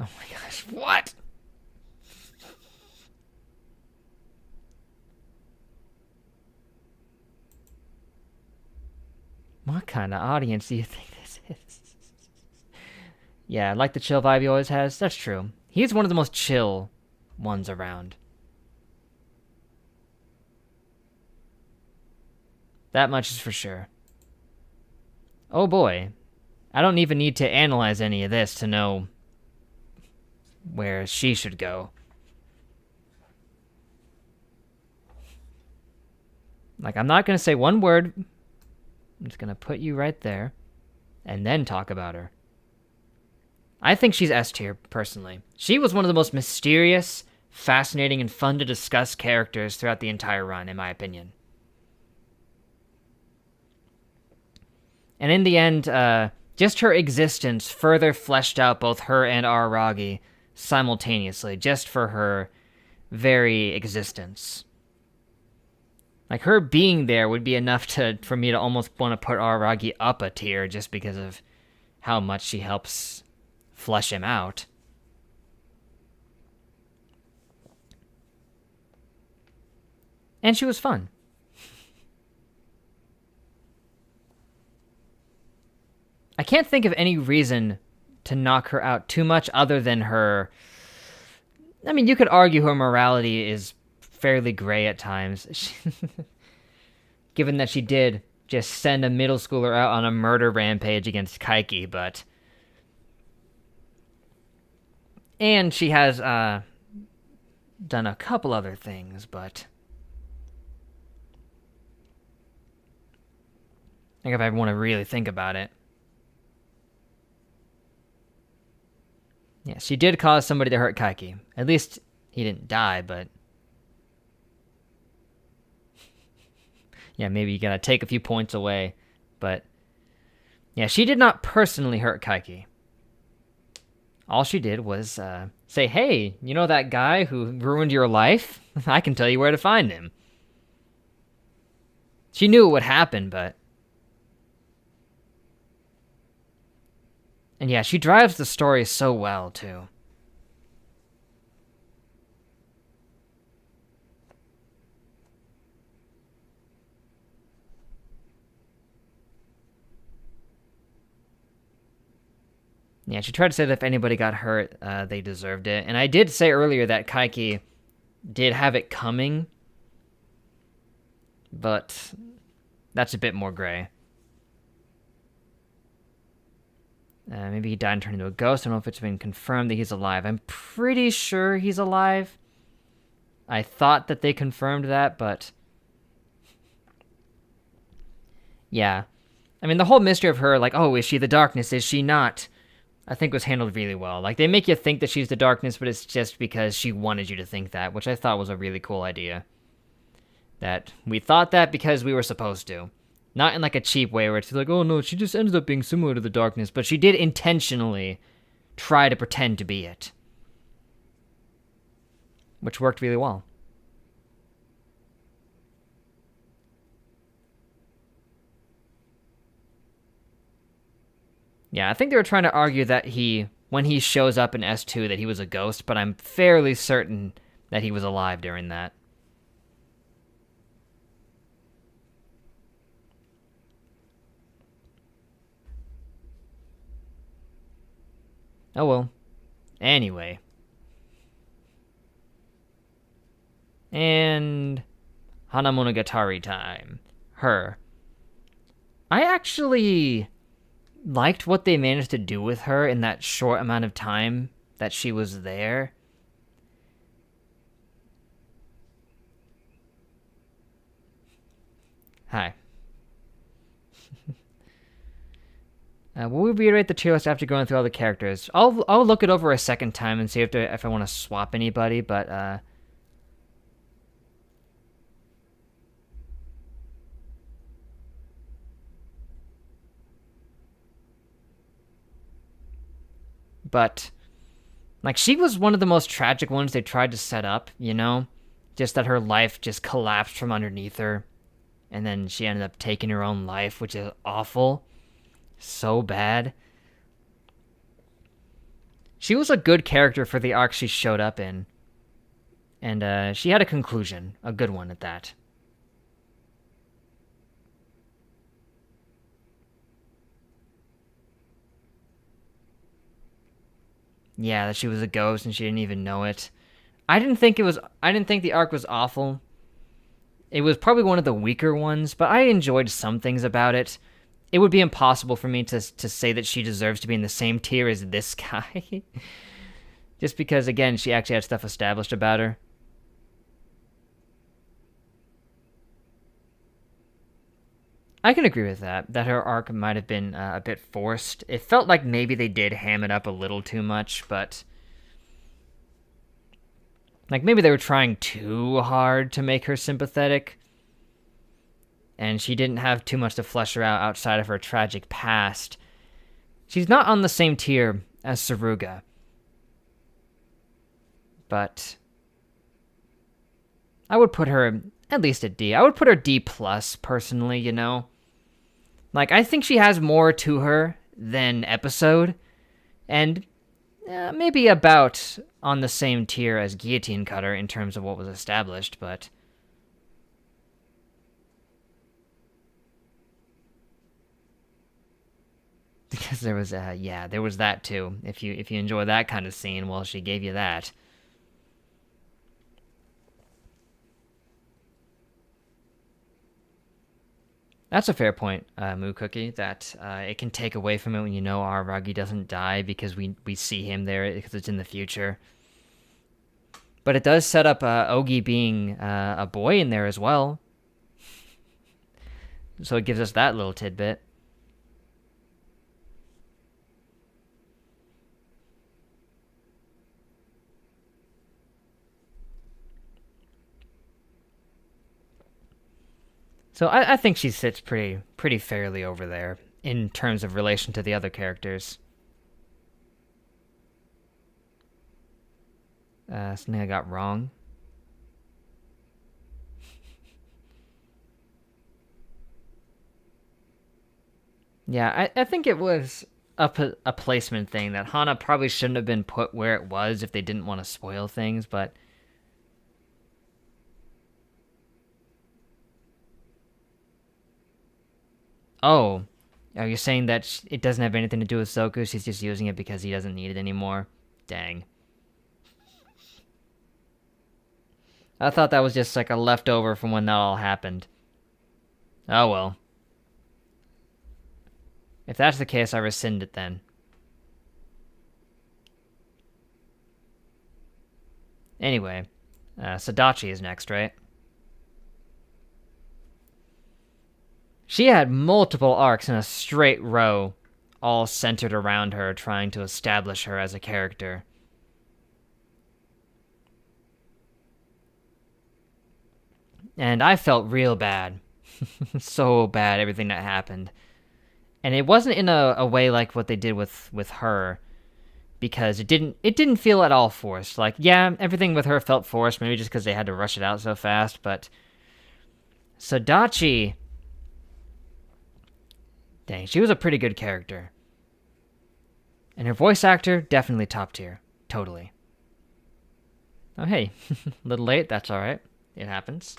Oh my gosh, what? What kind of audience do you think this is? Yeah, like the chill vibe he always has. That's true. He's one of the most chill ones around. That much is for sure. Oh boy. I don't even need to analyze any of this to know where she should go. Like, I'm not going to say one word. I'm just going to put you right there and then talk about her. I think she's S tier, personally. She was one of the most mysterious, fascinating, and fun to discuss characters throughout the entire run, in my opinion. And in the end, just her existence further fleshed out both her and Aruragi simultaneously, just for her very existence. Like, her being there would be enough for me to almost want to put Aruragi up a tier just because of how much she helps flesh him out. And she was fun. I can't think of any reason to knock her out too much other than her... I mean, you could argue her morality is fairly gray at times. Given that she did just send a middle schooler out on a murder rampage against Kaiki, but... And she has done a couple other things, but... I think if I want to really think about it. Yeah, she did cause somebody to hurt Kaiki. At least he didn't die, but... Yeah, maybe you gotta take a few points away. But... Yeah, she did not personally hurt Kaiki. All she did was say, hey, you know that guy who ruined your life? I can tell you where to find him. She knew it would happen, but... And yeah, she drives the story so well, too. Yeah, she tried to say that if anybody got hurt, they deserved it. And I did say earlier that Kaiki did have it coming, but that's a bit more gray. Maybe he died and turned into a ghost. I don't know if it's been confirmed that he's alive. I'm pretty sure he's alive. I thought that they confirmed that, but... Yeah. I mean, the whole mystery of her, like, oh, is she the darkness? Is she not? I think was handled really well. Like, they make you think that she's the darkness, but it's just because she wanted you to think that, which I thought was a really cool idea. That we thought that because we were supposed to. Not in like a cheap way where it's like, oh no, she just ended up being similar to the darkness, but she did intentionally try to pretend to be it. Which worked really well. Yeah, I think they were trying to argue that when he shows up in S2, that he was a ghost, but I'm fairly certain that he was alive during that. Oh well. Anyway. And... Hana Monogatari time. Her. I actually liked what they managed to do with her in that short amount of time that she was there. Hi. Will we reiterate the tier list after going through all the characters? I'll look it over a second time and see if I want to swap anybody, but like she was one of the most tragic ones they tried to set up, you know? Just that her life just collapsed from underneath her, and then she ended up taking her own life, which is awful. So bad. She was a good character for the arc she showed up in. And she had a conclusion. A good one at that. Yeah, that she was a ghost and she didn't even know it. I didn't think the arc was awful. It was probably one of the weaker ones, but I enjoyed some things about it. It would be impossible for me to say that she deserves to be in the same tier as this guy. Just because, again, she actually had stuff established about her. I can agree with that her arc might have been a bit forced. It felt like maybe they did ham it up a little too much, but... Like, maybe they were trying too hard to make her sympathetic. And she didn't have too much to flesh her out outside of her tragic past. She's not on the same tier as Saruga. But I would put her at least a D. I would put her D+, personally, you know? Like, I think she has more to her then episode, and maybe about on the same tier as Guillotine Cutter in terms of what was established, but because there was there was that too. If you enjoy that kind of scene, well, she gave you that. That's a fair point, Moo Cookie, that it can take away from it when you know Aruragi doesn't die because we see him there because it's in the future. But it does set up Ogi being a boy in there as well. So it gives us that little tidbit. So I think she sits pretty fairly over there in terms of relation to the other characters. Something I got wrong. Yeah, I think it was a placement thing that Hana probably shouldn't have been put where it was if they didn't want to spoil things, but oh, are you saying that it doesn't have anything to do with Soku? She's just using it because he doesn't need it anymore? Dang. I thought that was just like a leftover from when that all happened. Oh well. If that's the case, I rescind it then. Anyway, Sadachi is next, right? She had multiple arcs in a straight row, all centered around her, trying to establish her as a character. And I felt real bad. So bad, everything that happened. And it wasn't in a way like what they did with her, because it didn't feel at all forced. Like, yeah, everything with her felt forced, maybe just because they had to rush it out so fast, but Sadachi, dang, she was a pretty good character. And her voice actor, definitely top tier. Totally. Oh, hey. A little late, that's alright. It happens.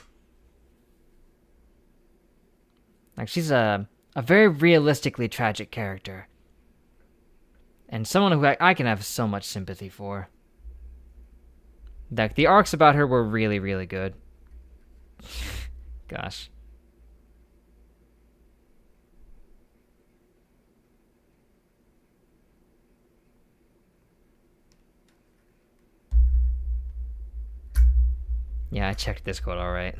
Like, she's a very realistically tragic character. And someone who I can have so much sympathy for. Like, the arcs about her were really, really good. Gosh. Yeah, I checked Discord alright.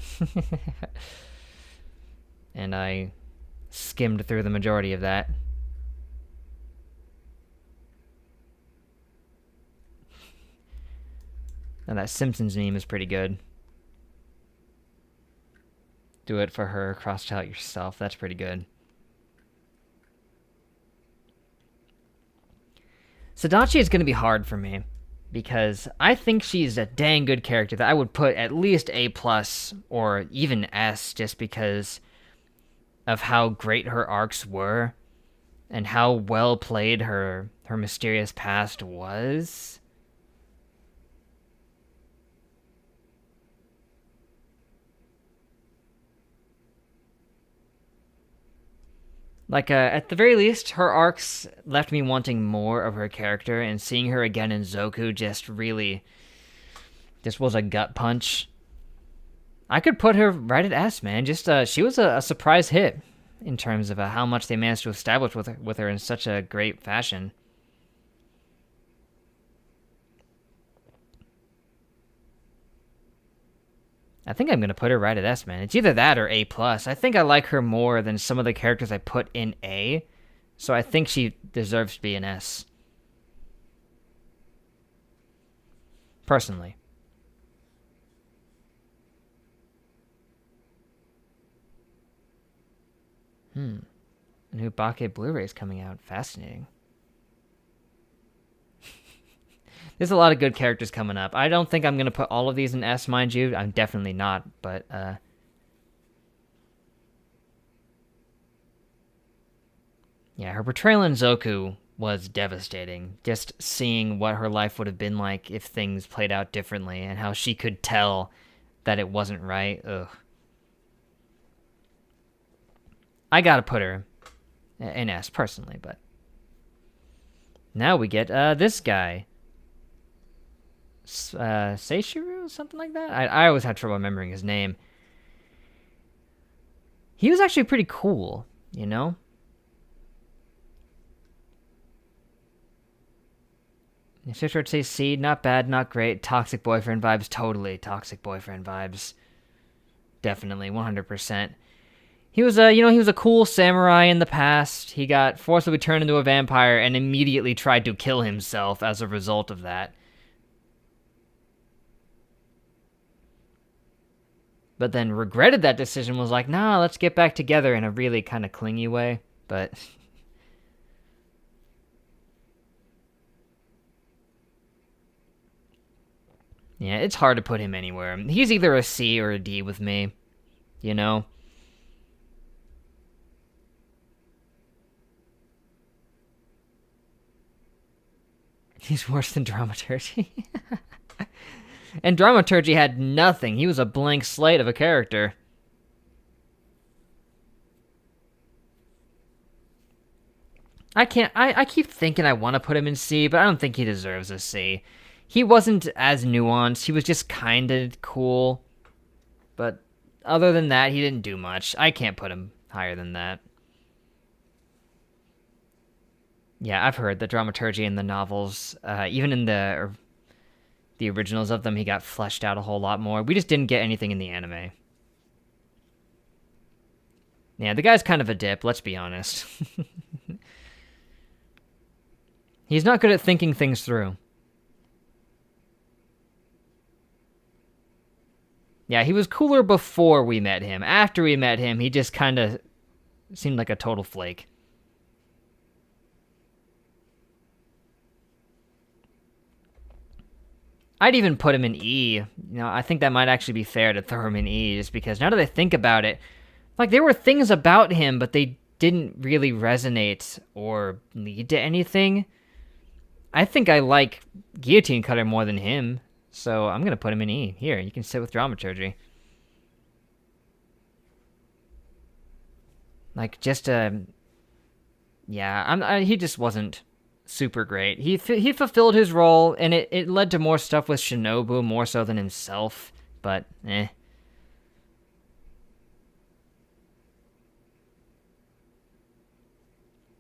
And I skimmed through the majority of that. And that Simpsons meme is pretty good. Do it for her, cross out yourself. That's pretty good. Sadachi is going to be hard for me, because I think she's a dang good character that I would put at least A+, or even S, just because of how great her arcs were, and how well played her mysterious past was. Like, at the very least, her arcs left me wanting more of her character, and seeing her again in Zoku just was a gut punch. I could put her right at S, man. Just, she was a surprise hit in terms of how much they managed to establish with her in such a great fashion. I think I'm going to put her right at S, man. It's either that or A+. I think I like her more than some of the characters I put in A, so I think she deserves to be an S. Personally. A new Bake Blu-ray is coming out. Fascinating. There's a lot of good characters coming up. I don't think I'm going to put all of these in S, mind you. I'm definitely not, but Yeah, her portrayal in Zoku was devastating. Just seeing what her life would have been like if things played out differently and how she could tell that it wasn't right. Ugh. I gotta put her in S personally, but now we get this guy. Seishiru? Something like that? I always have trouble remembering his name. He was actually pretty cool, you know? Sister would say C, not bad, not great. Toxic boyfriend vibes, totally toxic boyfriend vibes. Definitely, 100%. He was he was a cool samurai in the past. He got forcibly turned into a vampire and immediately tried to kill himself as a result of that. But then regretted that decision, was like, nah, let's get back together in a really kind of clingy way. But yeah, it's hard to put him anywhere. He's either a C or a D with me, you know? He's worse than Dramaturgy. And Dramaturgy had nothing. He was a blank slate of a character. I keep thinking I want to put him in C, but I don't think he deserves a C. He wasn't as nuanced. He was just kind of cool. But other than that, he didn't do much. I can't put him higher than that. Yeah, I've heard the dramaturgy in the novels, even in the originals of them, he got fleshed out a whole lot more. We just didn't get anything in the anime. Yeah, the guy's kind of a dip, let's be honest. He's not good at thinking things through. Yeah, he was cooler before we met him. After we met him, he just kind of seemed like a total flake. I'd even put him in E. You know, I think that might actually be fair to throw him in E, just because now that I think about it, like, there were things about him, but they didn't really resonate or lead to anything. I think I like Guillotine Cutter more than him, so I'm going to put him in E. Here, you can sit with Dramaturgy. Like, just, yeah, he just wasn't super great. He fulfilled his role, and it led to more stuff with Shinobu, more so than himself, but, eh.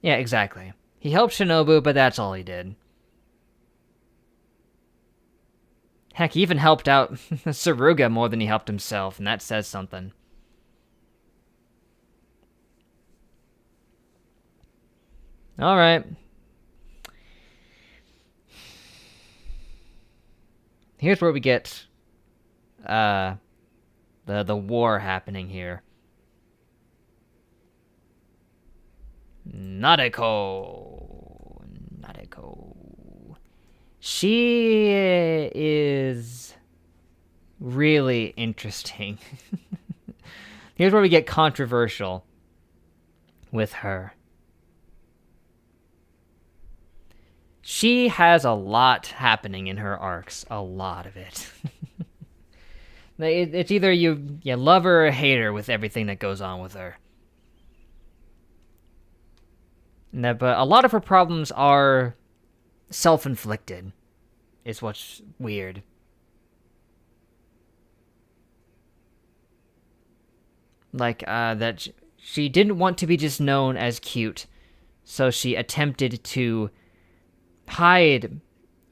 Yeah, exactly. He helped Shinobu, but that's all he did. Heck, he even helped out Saruga more than he helped himself, and that says something. Alright. Here's where we get the war happening here. Nadeko. She is really interesting. Here's where we get controversial with her. She has a lot happening in her arcs. A lot of it. It's either you love her or hate her with everything that goes on with her. But a lot of her problems are self-inflicted, is what's weird. Like, that she didn't want to be just known as cute, so she attempted to hide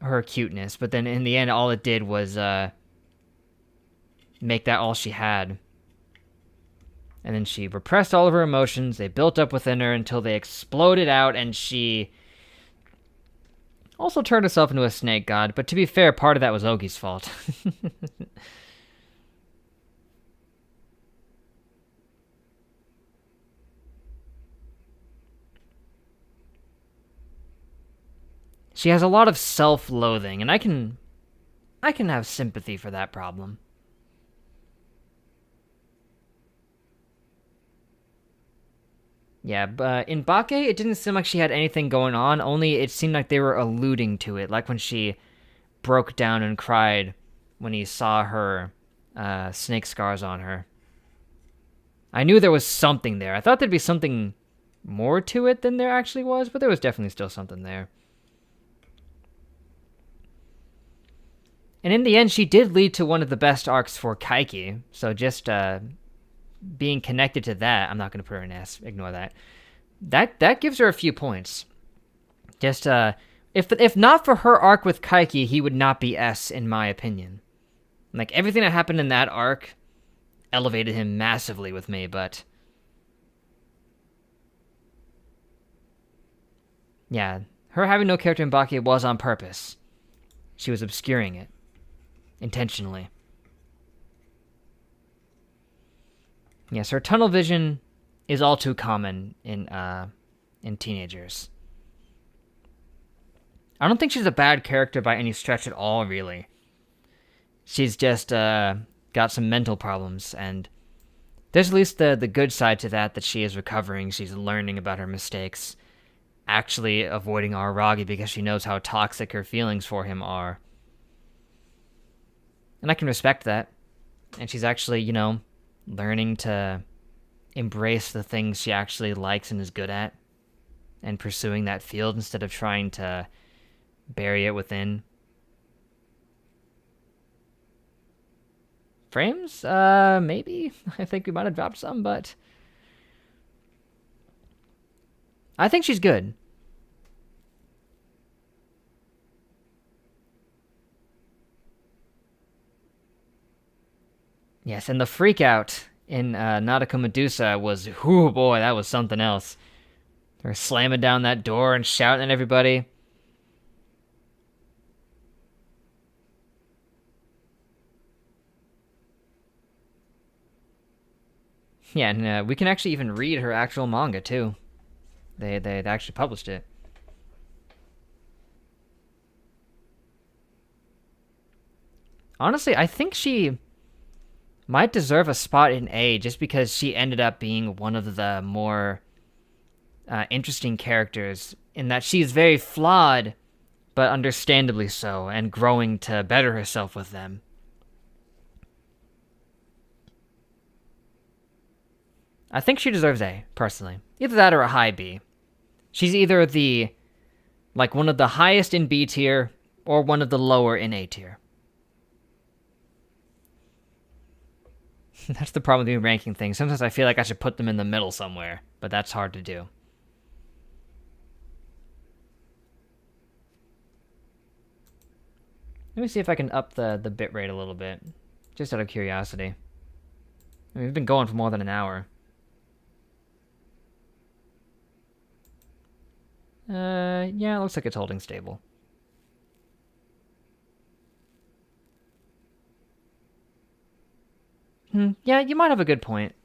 her cuteness, but then in the end, all it did was make that all she had. And then she repressed all of her emotions. They built up within her until they exploded out, and she also turned herself into a snake god. But to be fair, part of that was Ogi's fault. She has a lot of self-loathing, and I can have sympathy for that problem. Yeah, but in Bake, it didn't seem like she had anything going on, only it seemed like they were alluding to it, like when she broke down and cried when he saw her snake scars on her. I knew there was something there. I thought there'd be something more to it than there actually was, but there was definitely still something there. And in the end, she did lead to one of the best arcs for Kaiki, so just being connected to that, I'm not going to put her in S, ignore that. That gives her a few points. Just, if not for her arc with Kaiki, he would not be S, in my opinion. Like, everything that happened in that arc elevated him massively with me, but... yeah, her having no character in Baki was on purpose. She was obscuring it. Intentionally. Yes, her tunnel vision is all too common in teenagers. I don't think she's a bad character by any stretch at all, really. She's just got some mental problems, and there's at least the good side to that she is recovering. She's learning about her mistakes, actually avoiding Aruragi because she knows how toxic her feelings for him are. And I can respect that. And she's actually, learning to embrace the things she actually likes and is good at, and pursuing that field instead of trying to bury it within. Frames? Maybe. I think we might have dropped some, but I think she's good. Yes, and the freak out in Nautical Medusa was, oh boy, that was something else. They're slamming down that door and shouting at everybody. Yeah, and we can actually even read her actual manga, too. They actually published it. Honestly, I think she might deserve a spot in A just because she ended up being one of the more interesting characters in that she's very flawed, but understandably so, and growing to better herself with them. I think she deserves A, personally. Either that or a high B. She's either one of the highest in B tier, or one of the lower in A tier. That's the problem with me ranking things. Sometimes I feel like I should put them in the middle somewhere, but that's hard to do. Let me see if I can up the bitrate a little bit, just out of curiosity. I mean, we've been going for more than an hour. Yeah, it looks like it's holding stable. Yeah, you might have a good point.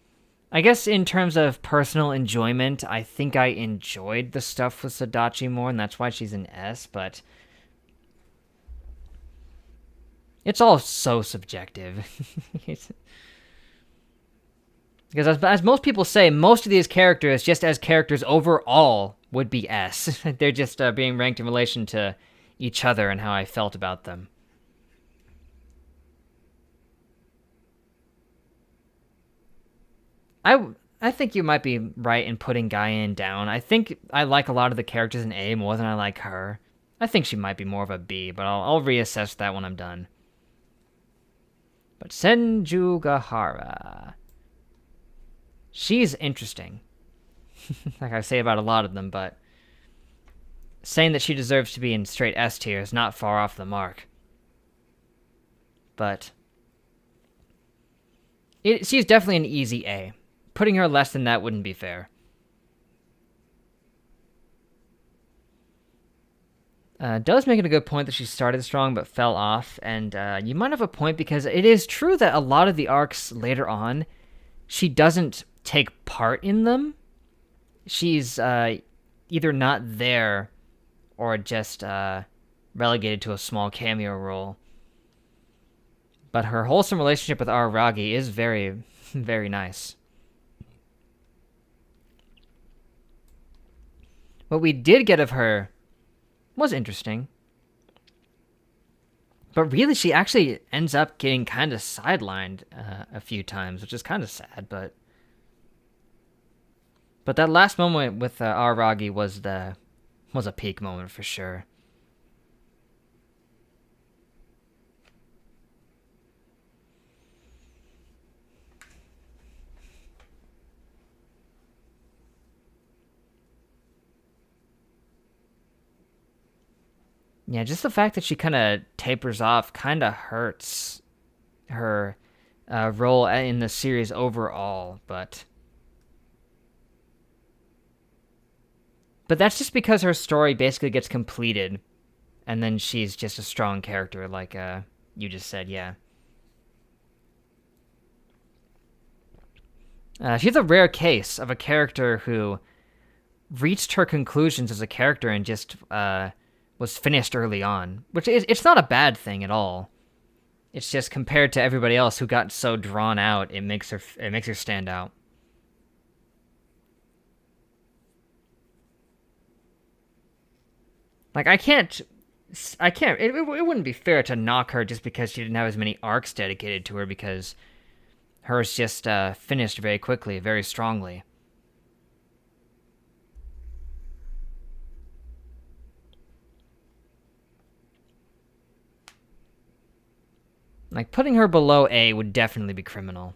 I guess in terms of personal enjoyment, I think I enjoyed the stuff with Sadachi more, and that's why she's an S, but it's all so subjective. Because as most people say, most of these characters, just as characters overall, would be S. They're just being ranked in relation to each other and how I felt about them. I think you might be right in putting Guyan down. I think I like a lot of the characters in A more than I like her. I think she might be more of a B, but I'll reassess that when I'm done. But Senjugahara. She's interesting. Like I say about a lot of them, but saying that she deserves to be in straight S tier is not far off the mark. But she's definitely an easy A. Putting her less than that wouldn't be fair. Does make it a good point that she started strong but fell off, and you might have a point because it is true that a lot of the arcs later on, she doesn't take part in them. She's either not there or just relegated to a small cameo role. But her wholesome relationship with Aruragi is very, very nice. what we did get of her was interesting. But really, she actually ends up getting kind of sidelined a few times, which is kind of sad. But that last moment with Aruragi was a peak moment for sure. Yeah, just the fact that she kind of tapers off kind of hurts her role in the series overall, but that's just because her story basically gets completed, and then she's just a strong character, like you just said, yeah. She's a rare case of a character who reached her conclusions as a character and just was finished early on, which it's not a bad thing at all. It's just compared to everybody else who got so drawn out, it makes her stand out. Like it wouldn't be fair to knock her just because she didn't have as many arcs dedicated to her, because hers just finished very quickly, very strongly. Like, putting her below A would definitely be criminal.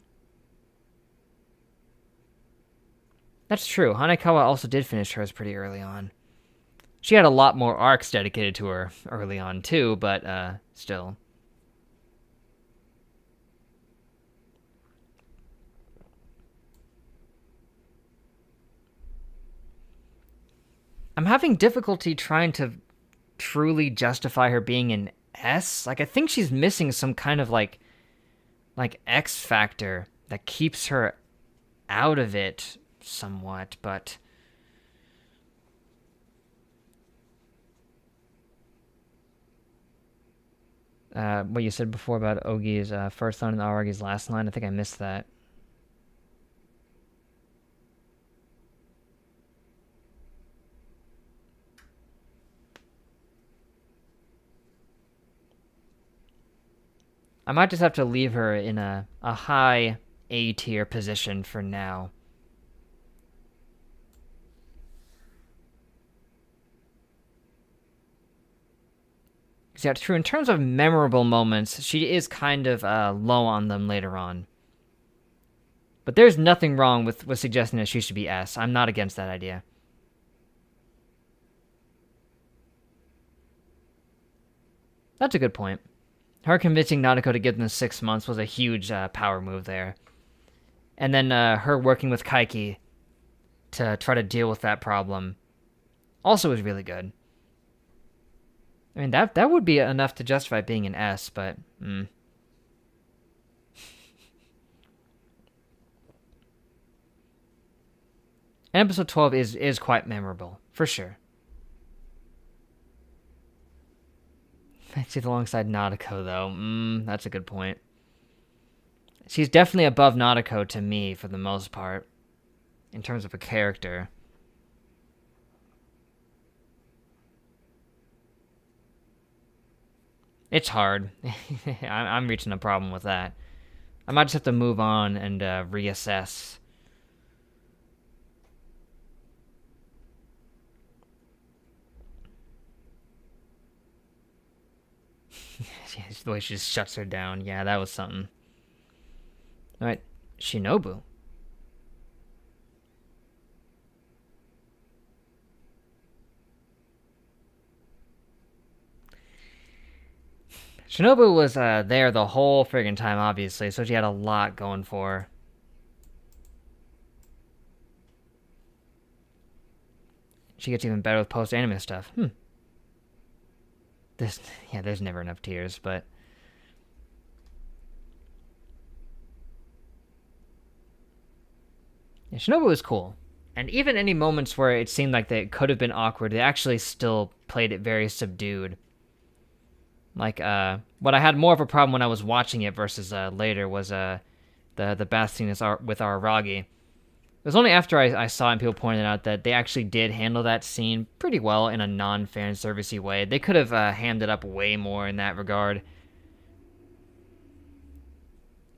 That's true. Hanakawa also did finish hers pretty early on. She had a lot more arcs dedicated to her early on, too, but still. I'm having difficulty trying to truly justify her being an S. Like, I think she's missing some kind of like X factor that keeps her out of it somewhat, but what you said before about Ogi's first line and Aragi's last line, I think I missed that. I might just have to leave her in a high A tier position for now. Yeah, true. In terms of memorable moments, she is kind of low on them later on. But there's nothing wrong with suggesting that she should be S. I'm not against that idea. That's a good point. Her convincing Nadeko to give them 6 months was a huge power move there. And then her working with Kaiki to try to deal with that problem also was really good. I mean, that would be enough to justify being an S, but... And episode 12 is quite memorable, for sure. She's alongside Nadeko, though. That's a good point. She's definitely above Nadeko to me, for the most part, in terms of a character. It's hard. I'm reaching a problem with that. I might just have to move on and reassess. The way she just shuts her down. Yeah, that was something. Alright, Shinobu. Shinobu was there the whole friggin' time, obviously, so she had a lot going for her. She gets even better with post-anime stuff. There's never enough tears, but... Yeah, Shinobu was cool. And even any moments where it seemed like they could have been awkward, they actually still played it very subdued. Like, what I had more of a problem when I was watching it versus later was the bath scene with Aruragi. was only after I saw it and people pointed out that they actually did handle that scene pretty well in a non-fan servicey way. They could have hammed it up way more in that regard.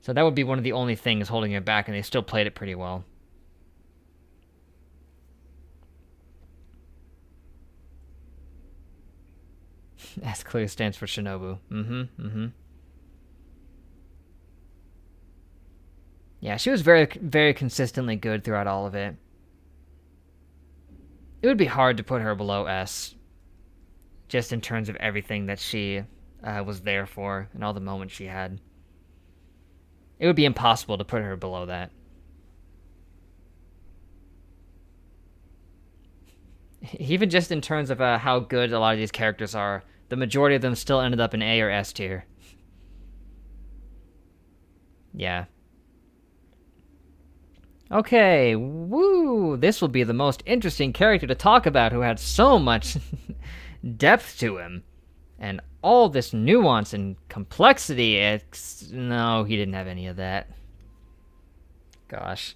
So that would be one of the only things holding it back, and they still played it pretty well. S clearly stands for Shinobu. Yeah, she was very, very consistently good throughout all of it. It would be hard to put her below S, just in terms of everything that she was there for and all the moments she had. It would be impossible to put her below that. Even just in terms of how good a lot of these characters are, the majority of them still ended up in A or S tier. Yeah. Okay, woo! This will be the most interesting character to talk about who had so much depth to him. And all this nuance and complexity. No, he didn't have any of that. Gosh.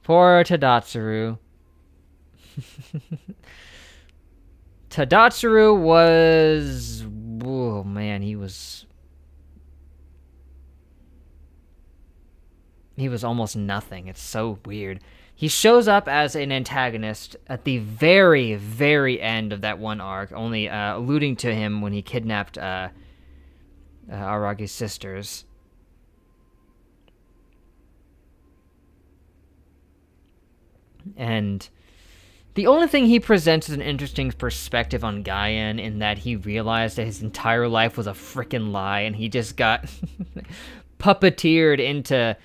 Poor Tadatsuru. Tadatsuru was... Oh, man, he was almost nothing. It's so weird. He shows up as an antagonist at the very, very end of that one arc, only alluding to him when he kidnapped Aruragi's sisters. And the only thing he presents is an interesting perspective on Gaian, in that he realized that his entire life was a frickin' lie, and he just got puppeteered into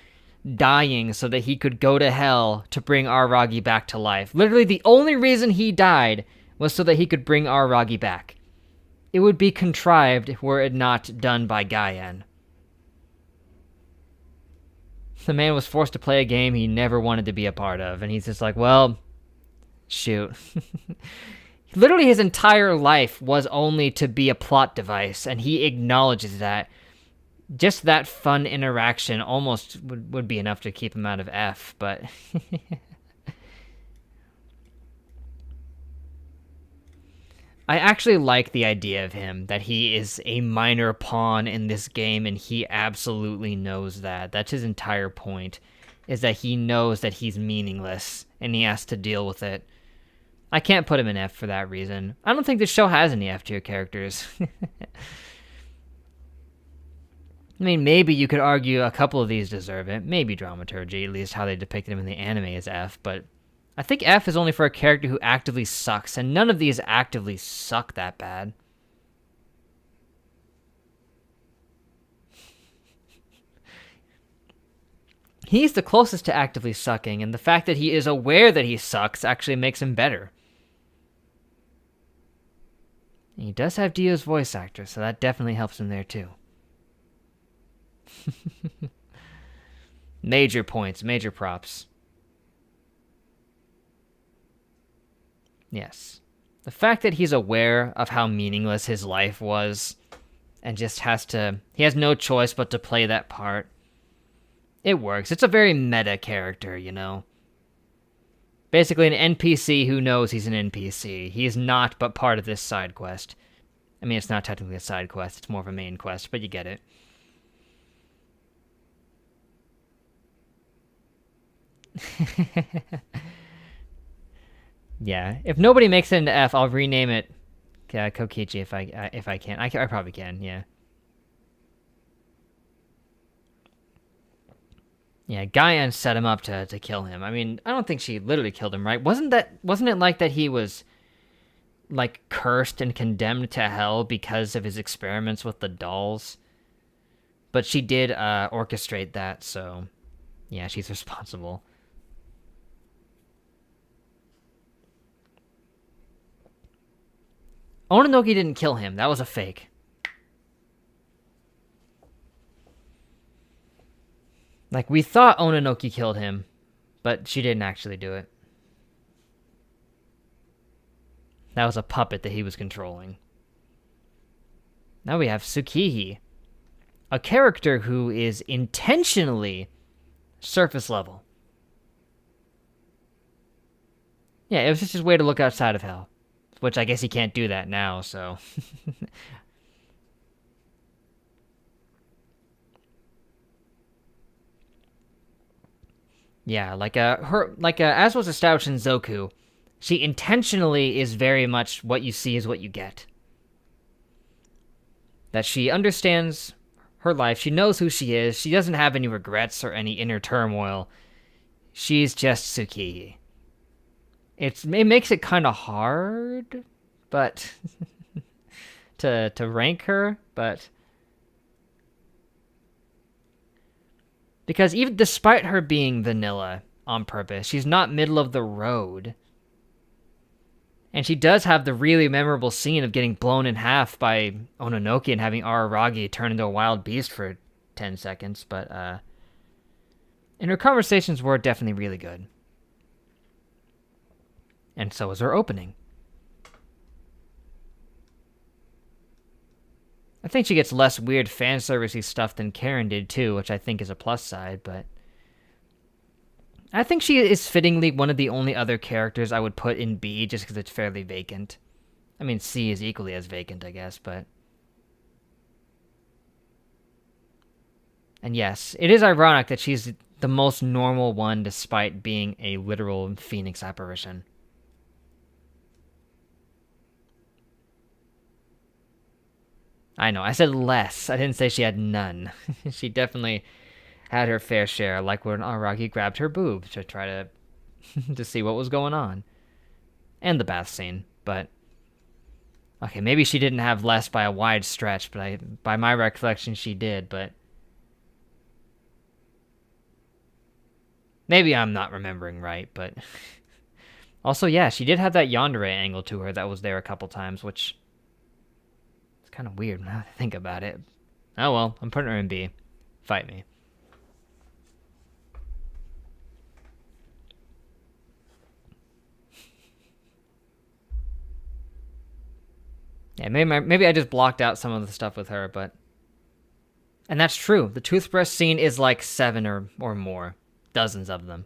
dying so that he could go to hell to bring Aruragi back to life. Literally, the only reason he died was so that he could bring Aruragi back. It would be contrived were it not done by Gaian. The man was forced to play a game he never wanted to be a part of, and he's just like, well, shoot. Literally, his entire life was only to be a plot device, and he acknowledges that. Just that fun interaction almost would be enough to keep him out of F, but... I actually like the idea of him, that he is a minor pawn in this game, and he absolutely knows that. That's his entire point, is that he knows that he's meaningless, and he has to deal with it. I can't put him in F for that reason. I don't think this show has any F-tier characters. I mean, maybe you could argue a couple of these deserve it. Maybe dramaturgy, at least how they depicted him in the anime, is F, but I think F is only for a character who actively sucks, and none of these actively suck that bad. He's the closest to actively sucking, and the fact that he is aware that he sucks actually makes him better. And he does have Dio's voice actor, so that definitely helps him there too. Major points, major props. Yes. The fact that he's aware of how meaningless his life was and just he has no choice but to play that part. It works. It's a very meta character, you know. Basically an NPC who knows he's an NPC. He is not but part of this side quest. I mean, it's not technically a side quest, it's more of a main quest, but you get it. Yeah, if nobody makes it into F, I'll rename it Kokichi if I can. I probably can, yeah. Yeah, Gaian set him up to kill him. I mean, I don't think she literally killed him, right? Wasn't it like that he was like cursed and condemned to hell because of his experiments with the dolls? But she did orchestrate that, so yeah, she's responsible. Ononoki didn't kill him. That was a fake. Like, we thought Ononoki killed him, but she didn't actually do it. That was a puppet that he was controlling. Now we have Tsukihi, a character who is intentionally surface level. Yeah, it was just his way to look outside of hell. Which I guess he can't do that now, so... Yeah, as was established in Zoku, she intentionally is very much what you see is what you get. That she understands her life, she knows who she is, she doesn't have any regrets or any inner turmoil. She's just Tsukiji. It makes it kind of hard, but to rank her, but because even despite her being vanilla on purpose, she's not middle of the road. And she does have the really memorable scene of getting blown in half by Ononoki and having Aruragi turn into a wild beast for 10 seconds, but and her conversations were definitely really good. And so was her opening. I think she gets less weird fanservice-y stuff than Karen did too, which I think is a plus side, but I think she is fittingly one of the only other characters I would put in B just because it's fairly vacant. I mean, C is equally as vacant, I guess, but... And yes, it is ironic that she's the most normal one despite being a literal phoenix apparition. I know, I said less. I didn't say she had none. She definitely had her fair share, like when Aruragi grabbed her boob to try to to see what was going on. And the bath scene, but... Okay, maybe she didn't have less by a wide stretch, but by my recollection she did, but... Maybe I'm not remembering right, but... Also, yeah, she did have that yandere angle to her that was there a couple times, which... It's kind of weird now that I think about it. Oh well, I'm putting her in B. Fight me. Yeah, maybe I just blocked out some of the stuff with her, but... And that's true. The toothbrush scene is like 7 or more. Dozens of them.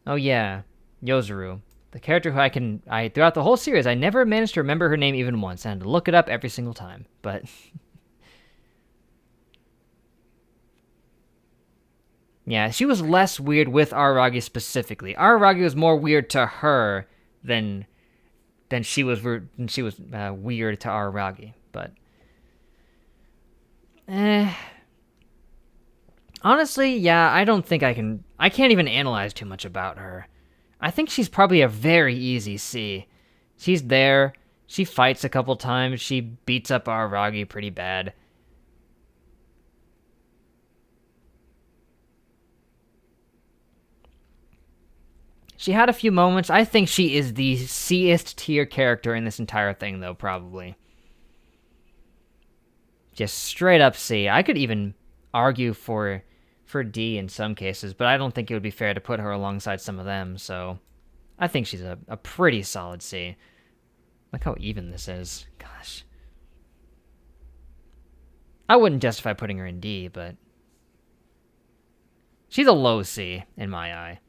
Oh yeah, Yozuru. The character who throughout the whole series, I never managed to remember her name even once. I had to look it up every single time, but... Yeah, she was less weird with Aruragi specifically. Aruragi was more weird to her than she was weird to Aruragi. But honestly, yeah, I don't think I can't even analyze too much about her. I think she's probably a very easy C. She's there. She fights a couple times. She beats up Aruragi pretty bad. She had a few moments. I think she is the C-est tier character in this entire thing, though, probably. Just straight up C. I could even argue for D in some cases, but I don't think it would be fair to put her alongside some of them, so I think she's a pretty solid C. Look how even this is. Gosh. I wouldn't justify putting her in D, but she's a low C in my eye.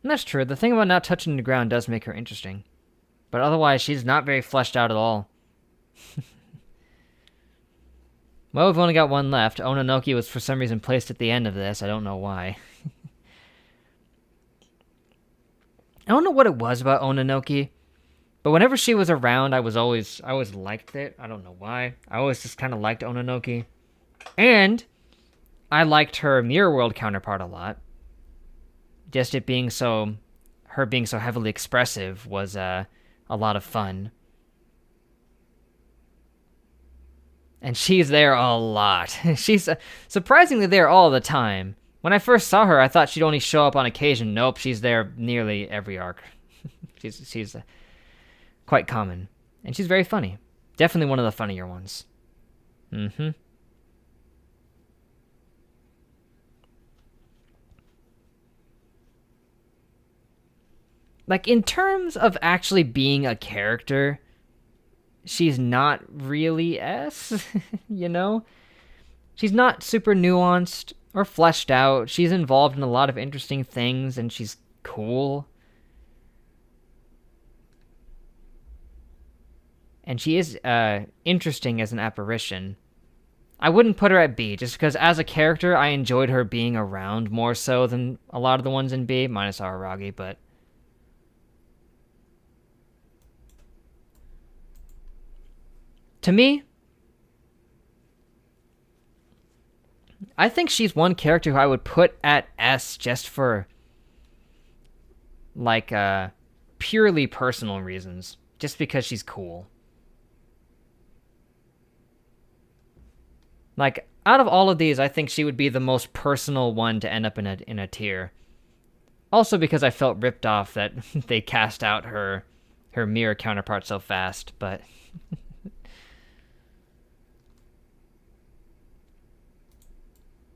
And that's true. The thing about not touching the ground does make her interesting. But otherwise, she's not very fleshed out at all. Well, we've only got one left. Ononoki was for some reason placed at the end of this. I don't know why. I don't know what it was about Ononoki, but whenever she was around, I always liked it. I don't know why. I always just kind of liked Ononoki. And I liked her Mirror World counterpart a lot. Just her being so heavily expressive was a lot of fun. And she's there a lot. She's surprisingly there all the time. When I first saw her, I thought she'd only show up on occasion. Nope, she's there nearly every arc. she's quite common. And she's very funny. Definitely one of the funnier ones. Mm-hmm. Like, in terms of actually being a character, she's not really S, you know? She's not super nuanced or fleshed out. She's involved in a lot of interesting things, and she's cool. And she is interesting as an apparition. I wouldn't put her at B, just because as a character, I enjoyed her being around more so than a lot of the ones in B, minus Aruragi, but... To me, I think she's one character who I would put at S just for, like, purely personal reasons. Just because she's cool. Like, out of all of these, I think she would be the most personal one to end up in a tier. Also because I felt ripped off that they cast out her mirror counterpart so fast, but...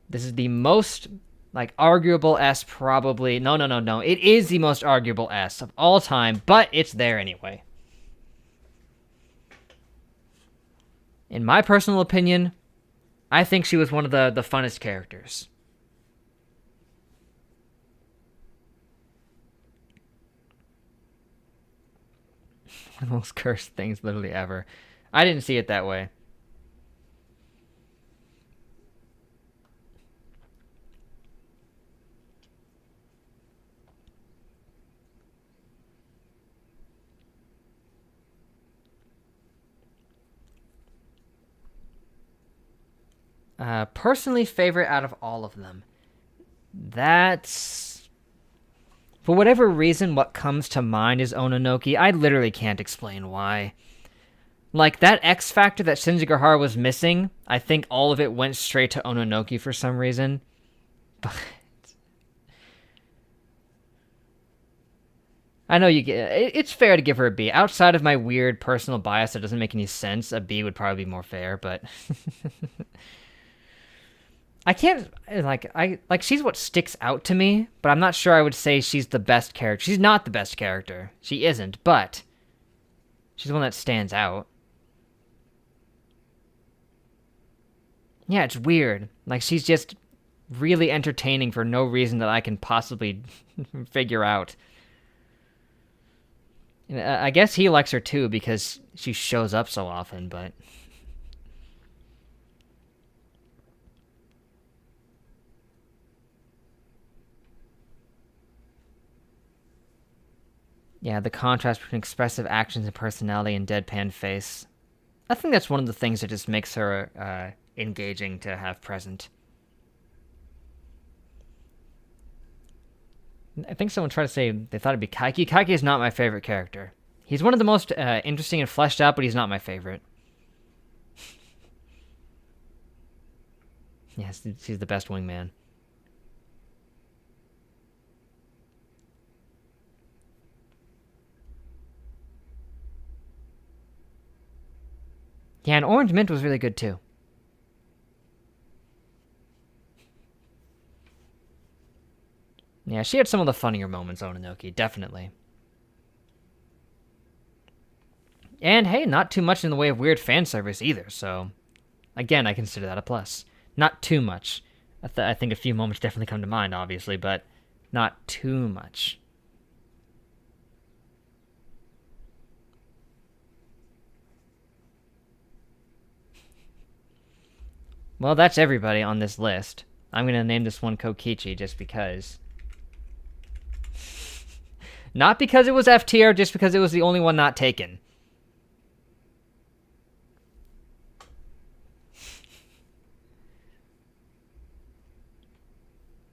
This is the most, like, arguable S probably. No. It is the most arguable S of all time, but it's there anyway. In my personal opinion, I think she was one of the funnest characters. One of the most cursed things literally ever. I didn't see it that way. Personally favorite out of all of them. That's... For whatever reason, what comes to mind is Ononoki. I literally can't explain why. Like, that X factor that Senjugahara was missing, I think all of it went straight to Ononoki for some reason. But... I know you get... It's fair to give her a B. Outside of my weird personal bias that doesn't make any sense, a B would probably be more fair, but... I can't, like, she's what sticks out to me, but I'm not sure I would say she's the best character. She's not the best character. She isn't, but she's the one that stands out. Yeah, it's weird. Like, she's just really entertaining for no reason that I can possibly figure out. And I guess he likes her too because she shows up so often, but... Yeah, the contrast between expressive actions and personality and deadpan face. I think that's one of the things that just makes her engaging to have present. I think someone tried to say they thought it'd be Kaiki. Kaiki is not my favorite character. He's one of the most interesting and fleshed out, but he's not my favorite. Yes, he's the best wingman. Yeah, and Orange Mint was really good too. Yeah, she had some of the funnier moments, Ononoki, definitely. And hey, not too much in the way of weird fan service either, so... Again, I consider that a plus. Not too much. I think a few moments definitely come to mind, obviously, but not too much. Well, that's everybody on this list. I'm going to name this one Kokichi just because. Not because it was F tier, just because it was the only one not taken.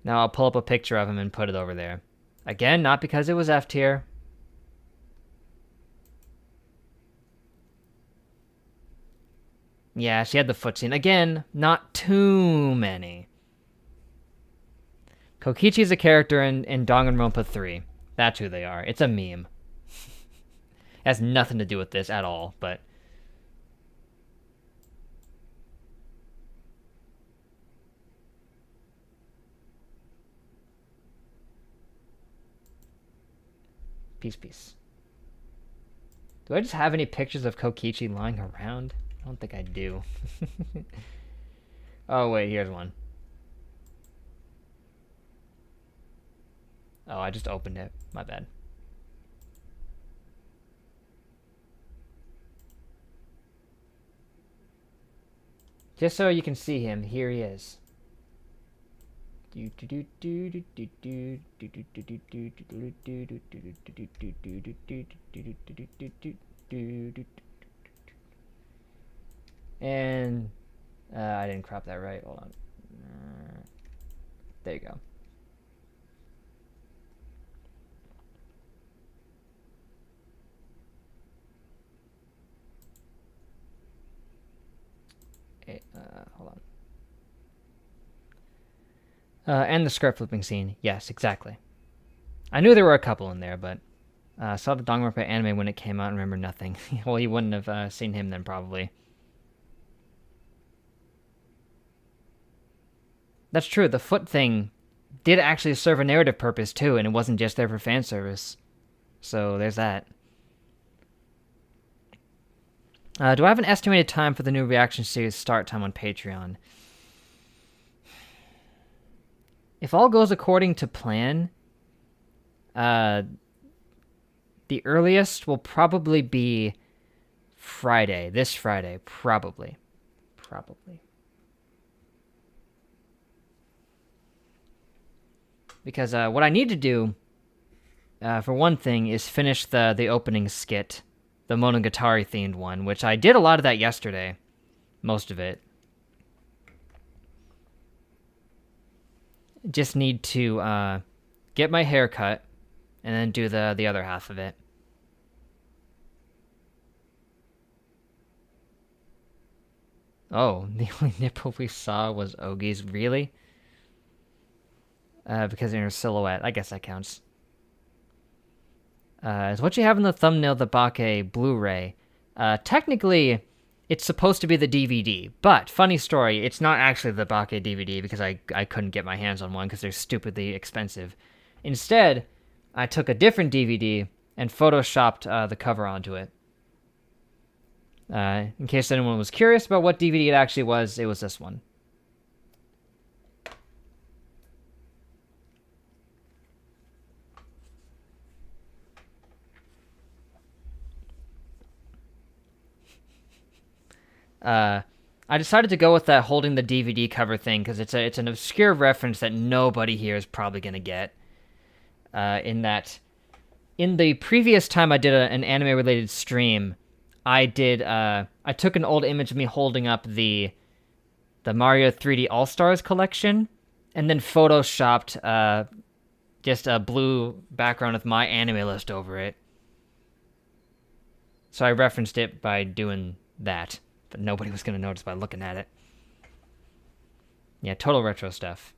Now I'll pull up a picture of him and put it over there. Again, not because it was F tier. Yeah, she had the foot scene. Again, not too many. Kokichi's a character in Danganronpa 3. That's who they are. It's a meme. It has nothing to do with this at all, but... Peace, peace. Do I just have any pictures of Kokichi lying around? I don't think I do. Oh, wait, here's one. Oh, I just opened it. My bad. Just so you can see him, here he is. And I didn't crop that right. Hold on. There you go. Hold on. And the skirt flipping scene. Yes, exactly. I knew there were a couple in there, but saw the Danganronpa anime when it came out and remember nothing. Well, you wouldn't have seen him then, probably. That's true. The foot thing did actually serve a narrative purpose, too, and it wasn't just there for fan service. So there's that. Do I have an estimated time for the new reaction series start time on Patreon? If all goes according to plan, the earliest will probably be Friday. This Friday, probably. Because what I need to do, for one thing, is finish the opening skit, the Monogatari themed one, which I did a lot of that yesterday, most of it. Just need to get my hair cut and then do the other half of it. Oh, the only nipple we saw was Ogi's. Really? Because in her silhouette. I guess that counts. Is what you have in the thumbnail the Bake Blu-ray? Technically, it's supposed to be the DVD, but funny story, it's not actually the Bake DVD because I couldn't get my hands on one because they're stupidly expensive. Instead, I took a different DVD and photoshopped the cover onto it. In case anyone was curious about what DVD it actually was, it was this one. I decided to go with that holding the DVD cover thing because it's an obscure reference that nobody here is probably gonna get. In the previous time I did an anime related stream, I took an old image of me holding up the Mario 3D All Stars collection, and then photoshopped just a blue background with my anime list over it. So I referenced it by doing that. But nobody was going to notice by looking at it. Yeah, total retro stuff.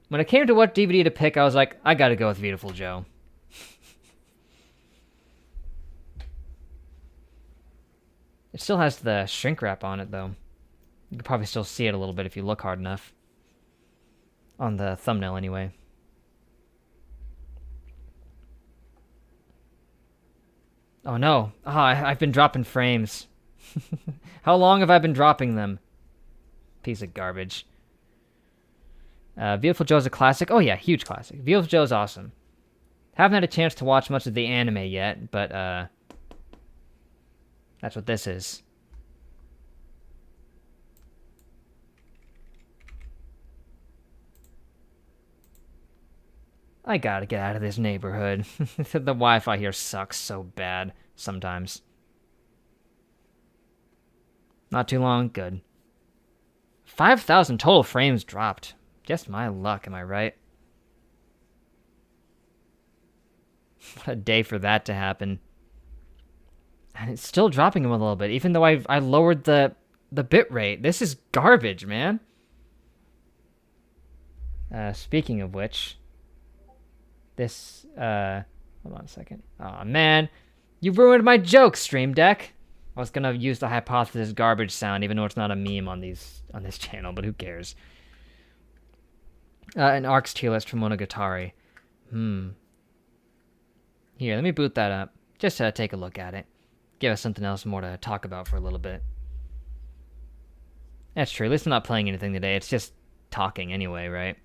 When it came to what DVD to pick, I was like, I gotta go with Beautiful Joe. It still has the shrink wrap on it, though. You can probably still see it a little bit if you look hard enough. On the thumbnail, anyway. Oh no. I've been dropping frames. How long have I been dropping them? Piece of garbage. Beautiful Joe's a classic. Oh yeah, huge classic. Beautiful Joe's awesome. Haven't had a chance to watch much of the anime yet, but that's what this is. I gotta get out of this neighborhood. The Wi-Fi here sucks so bad sometimes. Not too long, good. 5,000 total frames dropped. Just my luck, am I right? What a day for that to happen. And it's still dropping them a little bit, even though I lowered the bit rate. This is garbage, man. Speaking of which, this, hold on a second. Aw, man. You ruined my joke, Stream Deck. I was gonna use the hypothesis garbage sound, even though it's not a meme on this channel, but who cares? An ARC's tier list for Monogatari. Here, let me boot that up. Just take a look at it. give us something else more to talk about for a little bit. That's true. At least I'm not playing anything today. It's just talking anyway, right?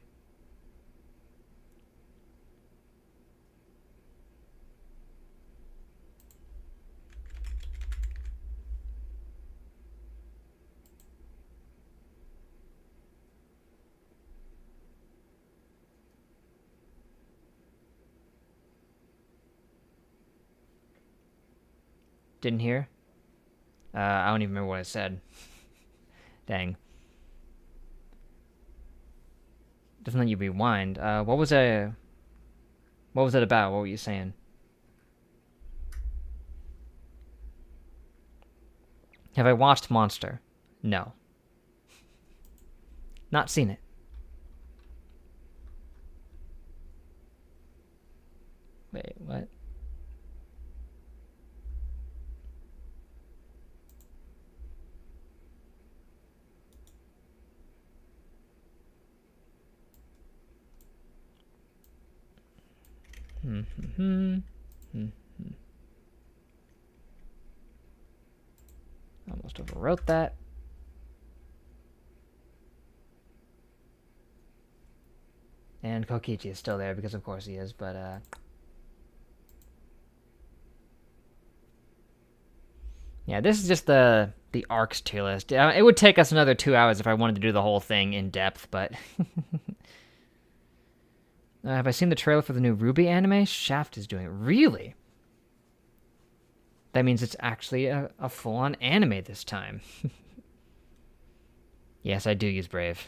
Didn't hear? I don't even remember what I said. Dang. Doesn't let you rewind. What was it about? What were you saying? Have I watched Monster? No. Not seen it. Wait, what? Almost overwrote that. And Kokichi is still there because of course he is, but yeah, this is just the arcs tier list. It would take us another 2 hours if I wanted to do the whole thing in depth, but have I seen the trailer for the new Ruby anime? Shaft is doing it. Really? That means it's actually a full-on anime this time. Yes, I do use Brave.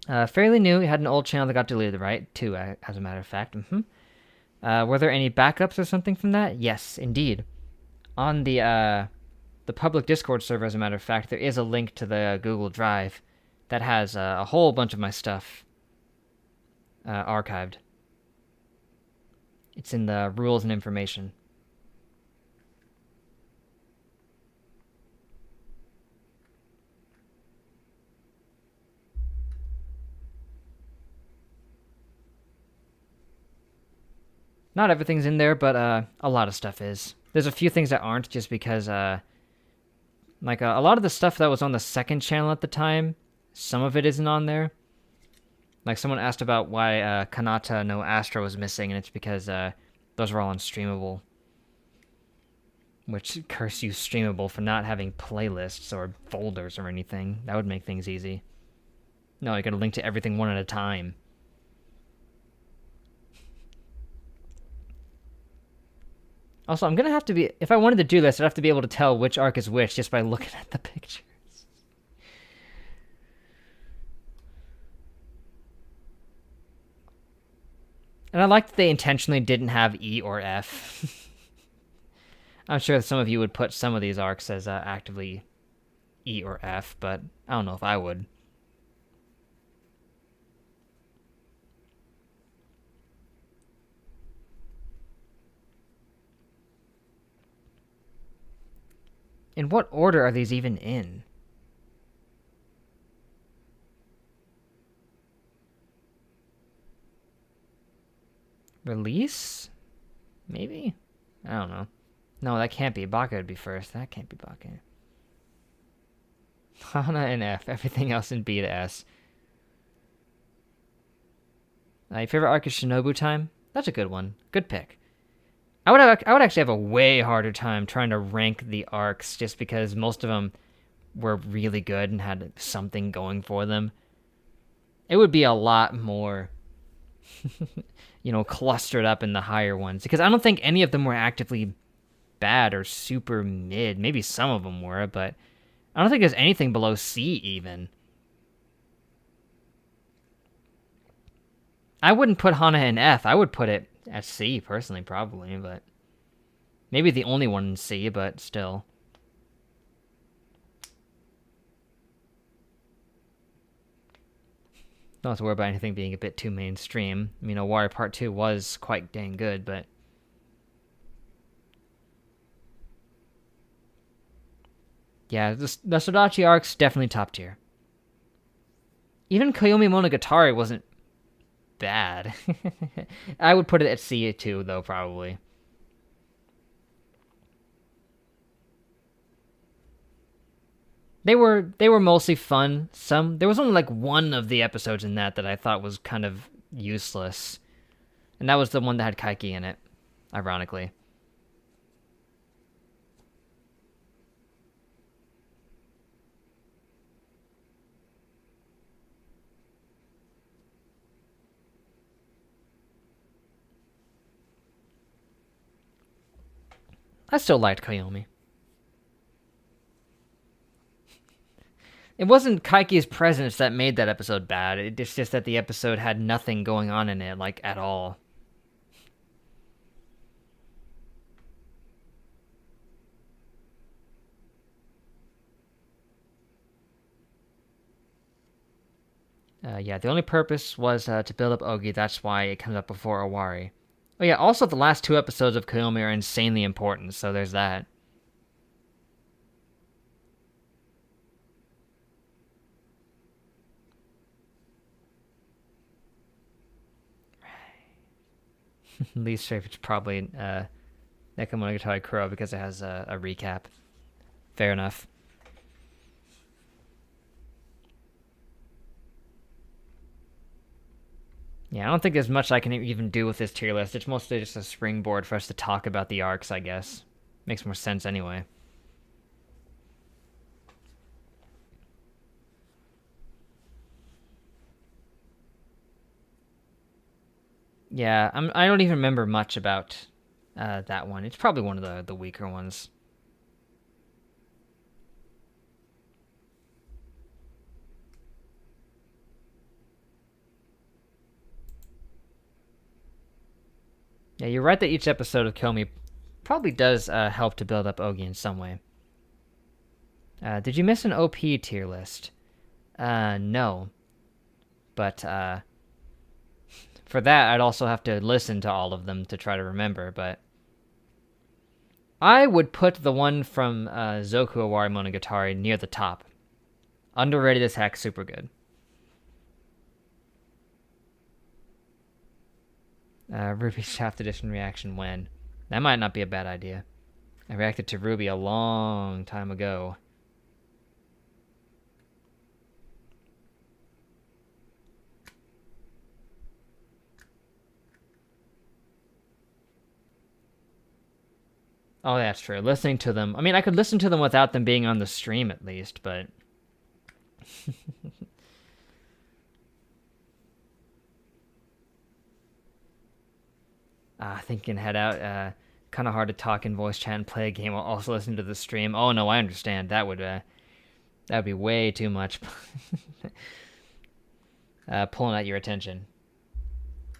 Fairly new. It had an old channel that got deleted, right? 2, as a matter of fact. Were there any backups or something from that? Yes, indeed. On the public Discord server, as a matter of fact, there is a link to the Google Drive that has a whole bunch of my stuff archived. It's in the rules and information. Not everything's in there, but a lot of stuff is. There's a few things that aren't just because, like, a lot of the stuff that was on the second channel at the time, some of it isn't on there. Like, someone asked about why Kanata no Astra was missing, and it's because those were all unstreamable. Which, curse you, Streamable, for not having playlists or folders or anything. That would make things easy. No, you gotta link to everything one at a time. Also, I'm gonna have to be... If I wanted to do this, I'd have to be able to tell which arc is which just by looking at the pictures. And I like that they intentionally didn't have E or F. I'm sure some of you would put some of these arcs as actively E or F, but I don't know if I would. In what order are these even in? Release? Maybe? I don't know. No, that can't be. Baka would be first. That can't be Baka. Hana in F. Everything else in B to S. Your favorite arc is Shinobu Time? That's a good one. Good pick. I would actually have a way harder time trying to rank the arcs just because most of them were really good and had something going for them. It would be a lot more, clustered up in the higher ones because I don't think any of them were actively bad or super mid. Maybe some of them were, but I don't think there's anything below C even. I wouldn't put Hana in F. I would put it at C, personally, probably, but... Maybe the only one in C, but still. Don't have to worry about anything being a bit too mainstream. I mean, Warrior Part 2 was quite dang good, but... Yeah, the Sadachi arc's definitely top tier. Even Koyomi Monogatari wasn't bad. I would put it at C too, though, probably. They were mostly fun. There was only like one of the episodes in that I thought was kind of useless, and that was the one that had Kaiki in it, ironically. I still liked Koyomi. It wasn't Kaiki's presence that made that episode bad. It's just that the episode had nothing going on in it, like, at all. Yeah, the only purpose was to build up Ogi. That's why it comes up before Owari. Oh yeah, also the last two episodes of Koyomi are insanely important, so there's that. Least favorite's probably Nekomonogatari Kuro because it has a recap. Fair enough. Yeah, I don't think there's much I can even do with this tier list. It's mostly just a springboard for us to talk about the arcs, I guess. Makes more sense anyway. Yeah, I don't even remember much about that one. It's probably one of the weaker ones. Yeah, you're right that each episode of Kill Me probably does help to build up Ogi in some way. Did you miss an OP tier list? No. But for that, I'd also have to listen to all of them to try to remember, but I would put the one from Zoku Owari Monogatari near the top. Underrated as heck, super good. Ruby Shaft Edition reaction when? That might not be a bad idea. I reacted to Ruby a long time ago. Oh, that's true. Listening to them. I mean, I could listen to them without them being on the stream at least, but... Thinking head out. Kind of hard to talk in voice chat and play a game while also listening to the stream. Oh no, I understand. That would be way too much. Pulling out your attention.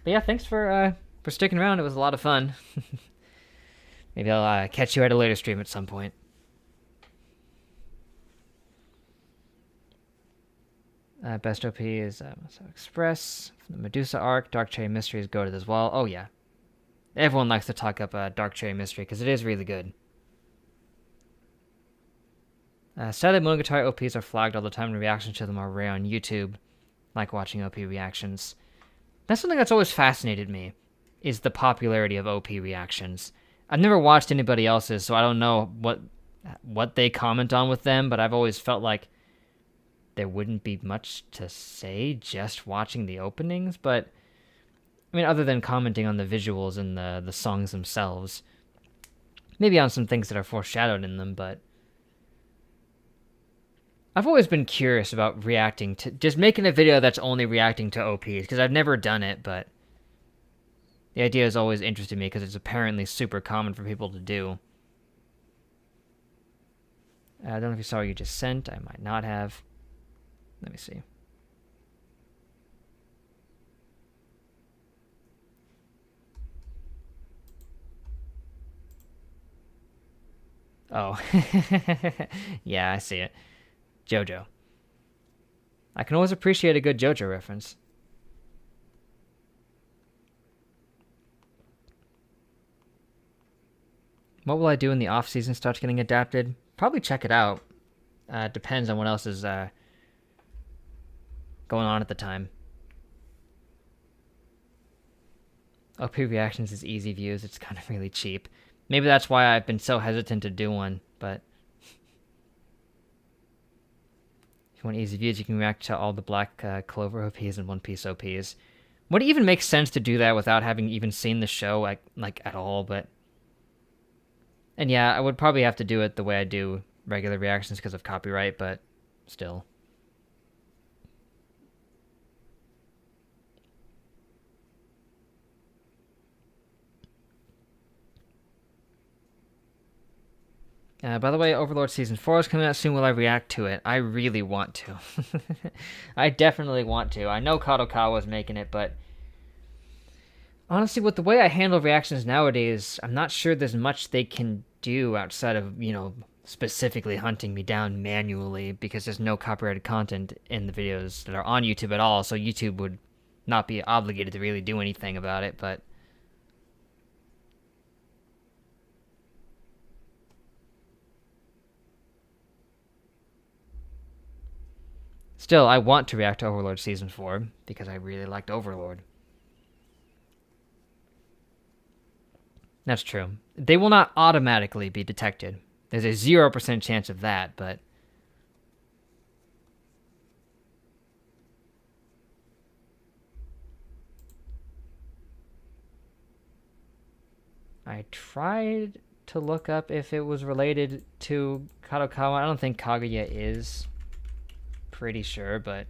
But yeah, thanks for sticking around. It was a lot of fun. Maybe I'll catch you at a later stream at some point. Best OP is Express. From the Medusa arc, Dark Cherry Mystery is goated as well. Oh yeah. Everyone likes to talk up Dark Cherry Mystery because it is really good. Sadly, Monogatari OPs are flagged all the time and reactions to them are rare on YouTube. Like watching OP reactions. That's something that's always fascinated me, is the popularity of OP reactions. I've never watched anybody else's, so I don't know what they comment on with them, but I've always felt like there wouldn't be much to say just watching the openings, but I mean, other than commenting on the visuals and the songs themselves. Maybe on some things that are foreshadowed in them, but I've always been curious about reacting to, just making a video that's only reacting to OPs, because I've never done it, but the idea has always interested me because it's apparently super common for people to do. I don't know if you saw what you just sent. I might not have. Let me see. Oh. Yeah, I see it. JoJo. I can always appreciate a good JoJo reference. What will I do when the off-season starts getting adapted? Probably check it out. Depends on what else is going on at the time. OP Reactions is easy views. It's kind of really cheap. Maybe that's why I've been so hesitant to do one, but... you want easy views, you can react to all the Black Clover OPs and One Piece OPs. Would it even make sense to do that without having even seen the show like at all? But and yeah, I would probably have to do it the way I do regular reactions because of copyright, but still. By the way, Overlord Season 4 is coming out soon. Will I react to it? I really want to. I definitely want to. I know Kadokawa is making it, but honestly, with the way I handle reactions nowadays, I'm not sure there's much they can do outside of, specifically hunting me down manually, because there's no copyrighted content in the videos that are on YouTube at all, so YouTube would not be obligated to really do anything about it, but still, I want to react to Overlord Season 4, because I really liked Overlord. That's true. They will not automatically be detected. There's a 0% chance of that, but I tried to look up if it was related to Kadokawa. I don't think Kaguya is. Pretty sure, but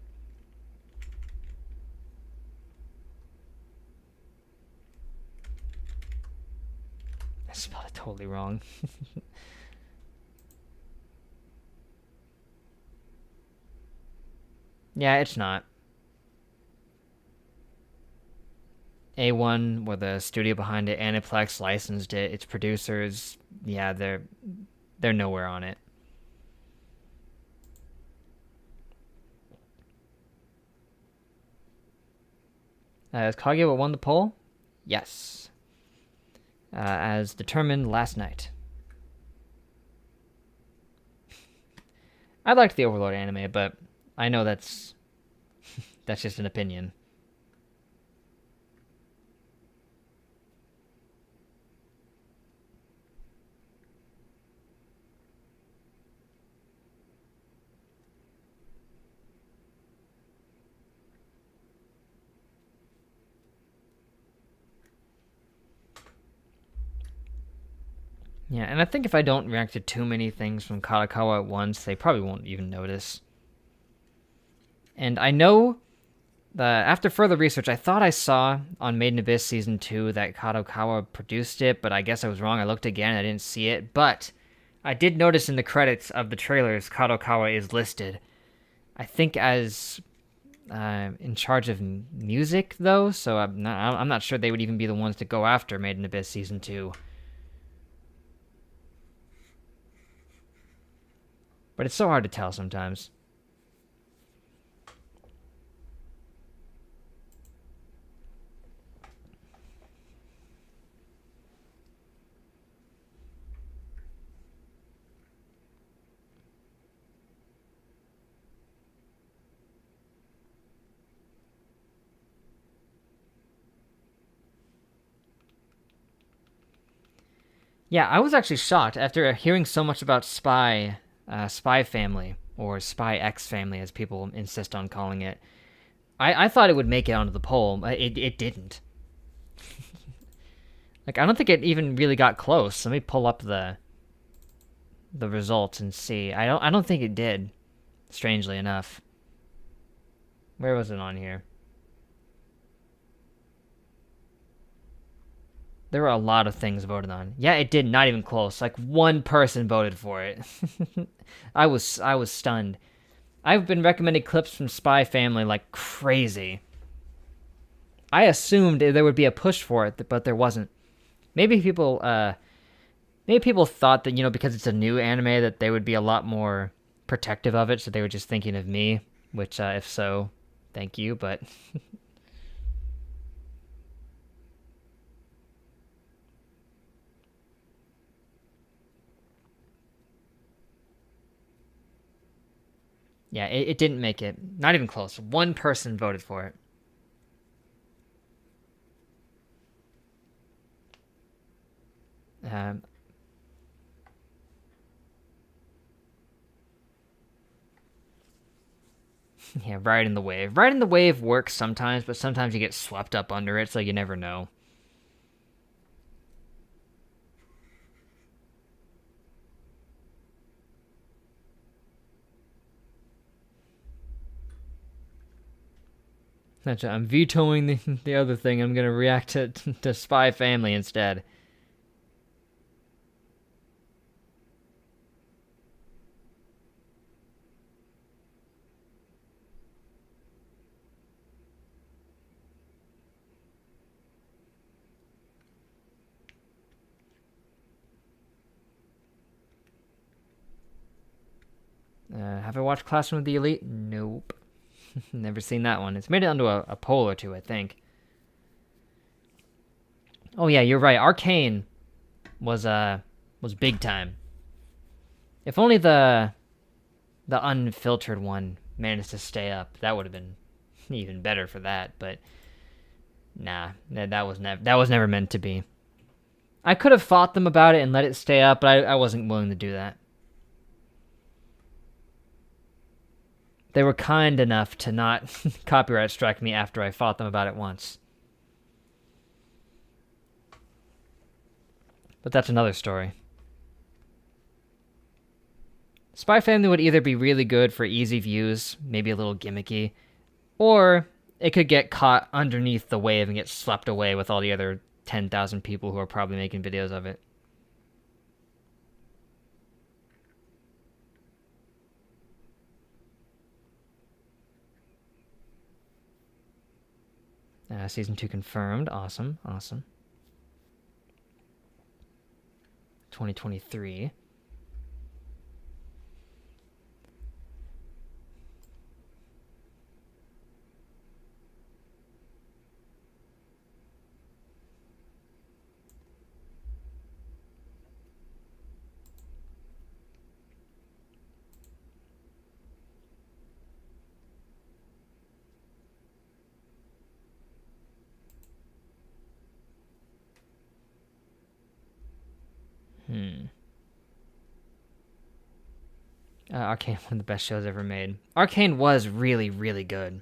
I spelled it totally wrong. Yeah, it's not. A1, where the studio behind it, Aniplex licensed it. Its producers, yeah, they're nowhere on it. Has Kaguya won the poll? Yes. As determined last night. I liked the Overlord anime, but I know that's just an opinion. Yeah, and I think if I don't react to too many things from Kadokawa at once, they probably won't even notice. And I know that after further research, I thought I saw on Made in Abyss Season 2 that Kadokawa produced it, but I guess I was wrong. I looked again, I didn't see it. But I did notice in the credits of the trailers, Kadokawa is listed. I think as in charge of music, though, so I'm not sure they would even be the ones to go after Made in Abyss Season 2. But it's so hard to tell sometimes. Yeah, I was actually shocked after hearing so much about Spy Family, or Spy X Family, as people insist on calling it. I thought it would make it onto the poll. It didn't. Like, I don't think it even really got close. Let me pull up the results and see. I don't think it did. Strangely enough. Where was it on here? There were a lot of things voted on. Yeah, it did, not even close. Like, one person voted for it. I was stunned. I've been recommending clips from Spy Family like crazy. I assumed there would be a push for it, but there wasn't. Maybe people thought that, because it's a new anime, that they would be a lot more protective of it, so they were just thinking of me, which, if so, thank you, but yeah, it didn't make it. Not even close. One person voted for it. Um, Yeah, riding the wave. Riding the wave works sometimes, but sometimes you get swept up under it, so you never know. I'm vetoing the other thing. I'm gonna react to Spy Family instead. Have I watched Classroom of the Elite? Nope. Never seen that one. It's made it onto a poll or two, I think. Oh yeah, you're right. Arcane was big time. If only the unfiltered one managed to stay up, that would have been even better for that. But nah, that was never meant to be. I could have fought them about it and let it stay up, but I wasn't willing to do that. They were kind enough to not copyright strike me after I fought them about it once. But that's another story. Spy Family would either be really good for easy views, maybe a little gimmicky, or it could get caught underneath the wave and get swept away with all the other 10,000 people who are probably making videos of it. Season 2 confirmed. Awesome. 2023. Arcane, one of the best shows ever made. Arcane was really, really good.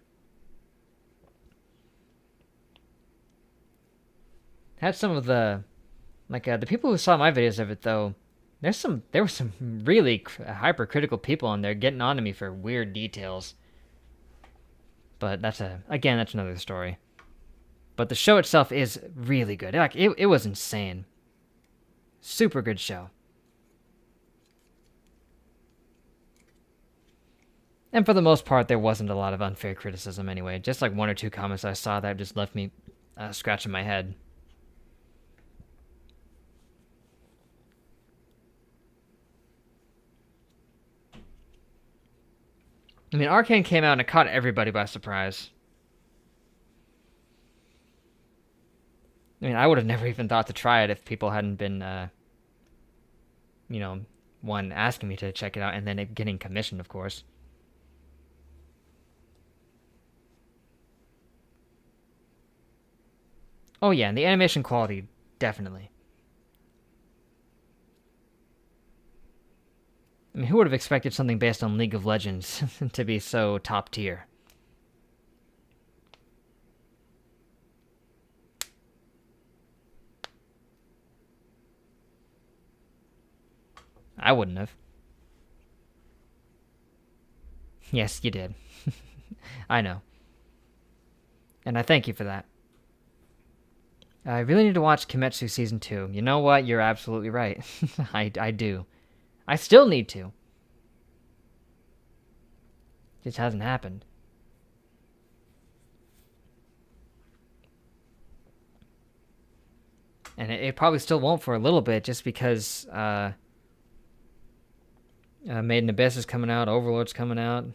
Had some of the, the people who saw my videos of it though. There were some really hypercritical people on there getting on to me for weird details. But that's another story. But the show itself is really good. It was insane. Super good show. And for the most part, there wasn't a lot of unfair criticism anyway. Just like one or two comments I saw that just left me scratching my head. I mean, Arcane came out and it caught everybody by surprise. I mean, I would have never even thought to try it if people hadn't been, one, asking me to check it out, and then it getting commissioned, of course. Oh yeah, and the animation quality, definitely. I mean, who would have expected something based on League of Legends to be so top tier? I wouldn't have. Yes, you did. I know. And I thank you for that. I really need to watch Kimetsu Season 2. You know what? You're absolutely right. I do. I still need to. It just hasn't happened. And it probably still won't for a little bit, just because Made in Abyss is coming out, Overlord's coming out.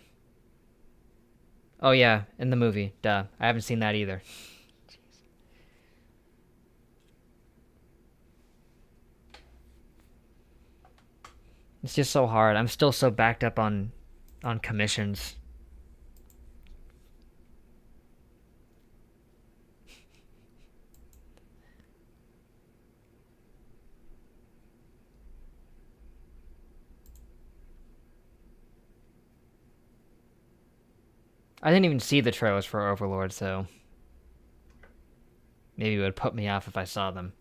Oh yeah, in the movie. Duh. I haven't seen that either. It's just so hard. I'm still so backed up on commissions. I didn't even see the trailers for Overlord, so maybe it would put me off if I saw them.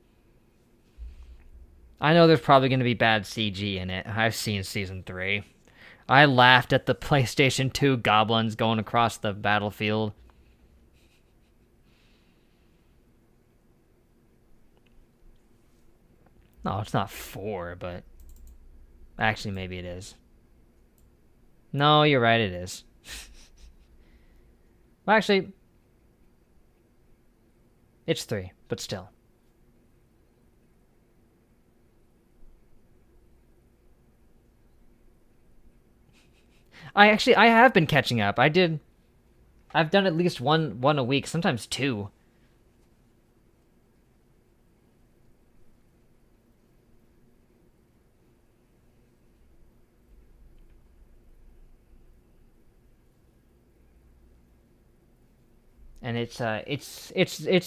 I know there's probably going to be bad CG in it. I've seen Season 3. I laughed at the PlayStation 2 goblins going across the battlefield. No, it's not 4, but... Actually, maybe it is. No, you're right, it is. Well, actually... It's 3, but still. I have been catching up. I've done at least one a week, sometimes 2. And it's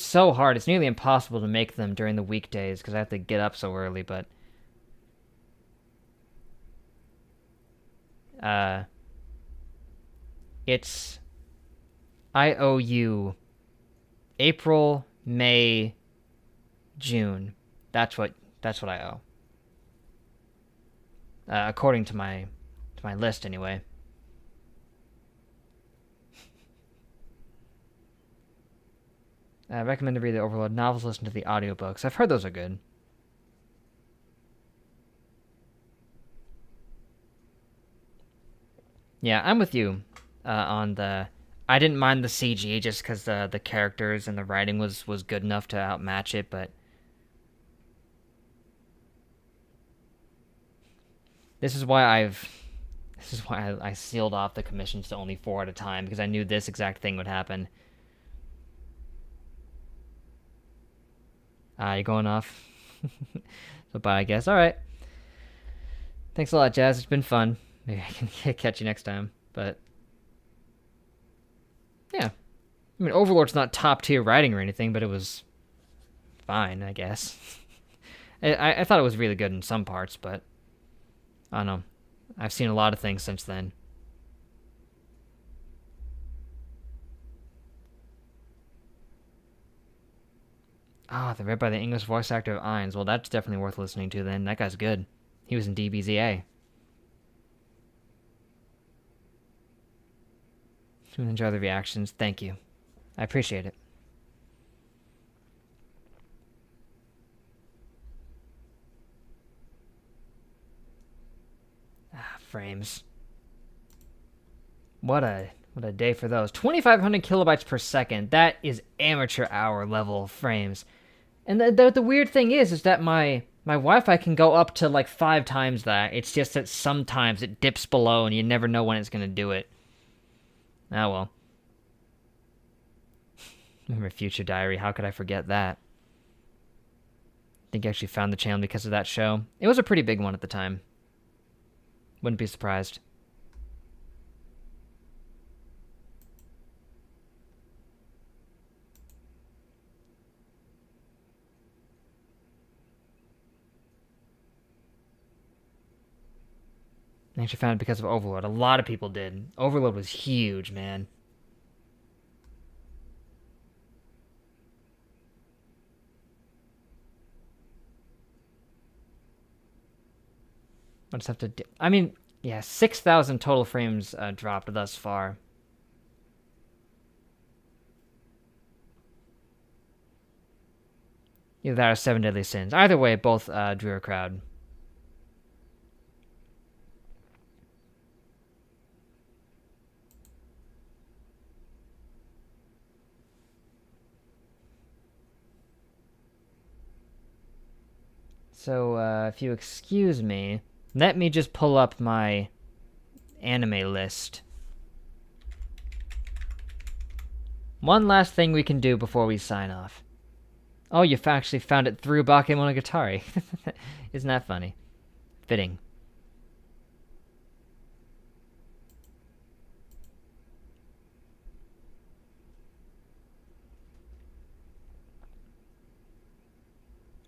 so hard. It's nearly impossible to make them during the weekdays because I have to get up so early, but uh it's I owe you April, May, June. That's what I owe. According to my list anyway. I recommend to read the Overlord novels, listen to the audiobooks. I've heard those are good. Yeah, I'm with you on the... I didn't mind the CG just because the characters and the writing was good enough to outmatch it, but... This is why I sealed off the commissions to only 4 at a time, because I knew this exact thing would happen. You're going off? So bye, I guess. Alright. Thanks a lot, Jazz. It's been fun. Maybe I can catch you next time. But, yeah. I mean, Overlord's not top-tier writing or anything, but it was fine, I guess. I thought it was really good in some parts, but I don't know. I've seen a lot of things since then. Ah, they're read by the English voice actor of Ainz. Well, that's definitely worth listening to then. That guy's good. He was in DBZA. To enjoy the reactions. Thank you. I appreciate it. Frames. What a day for those. 2,500 kilobytes per second. That is amateur hour level frames. And the weird thing is that my Wi-Fi can go up to like 5 times that. It's just that sometimes it dips below and you never know when it's going to do it. Ah, well. Remember Future Diary, how could I forget that? I think I actually found the channel because of that show. It was a pretty big one at the time. Wouldn't be surprised. I actually found it because of Overlord. A lot of people did. Overlord was huge, man. I just have to... I mean, yeah, 6,000 total frames dropped thus far. Either that or 7 Deadly Sins. Either way, both drew a crowd. So, if you excuse me, let me just pull up my anime list. One last thing we can do before we sign off. Oh, you actually found it through Bakemonogatari. Isn't that funny? Fitting.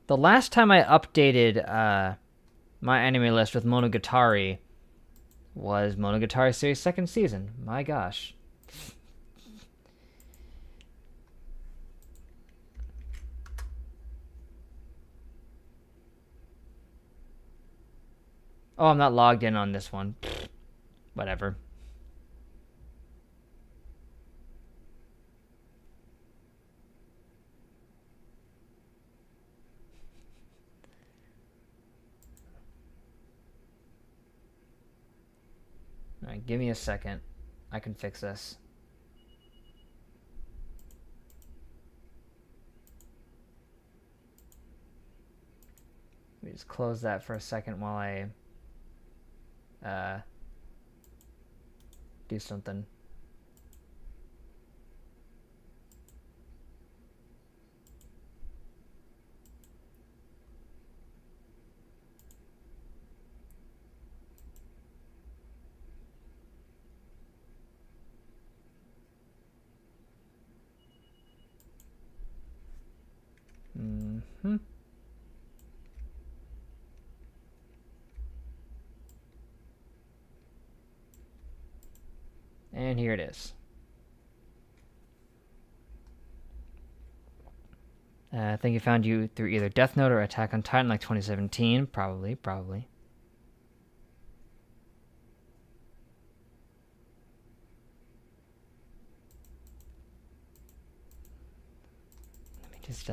The last time I updated my anime list with Monogatari was Monogatari Series 2nd season. My gosh. Oh, I'm not logged in on this one. Whatever. Alright, give me a second. I can fix this. Let me just close that for a second while I do something. Mm-hmm. And here it is. I think it found you through either Death Note or Attack on Titan like 2017. Probably. Just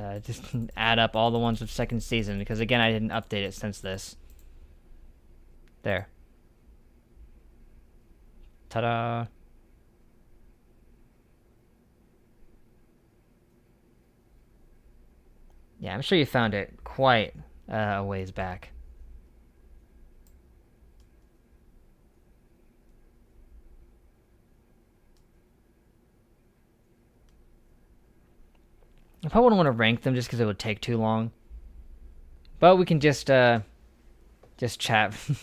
add up all the ones with second season, because again, I didn't update it since this. There. Ta-da! Yeah, I'm sure you found it quite a ways back. I probably wouldn't want to rank them just because it would take too long. But we can just chat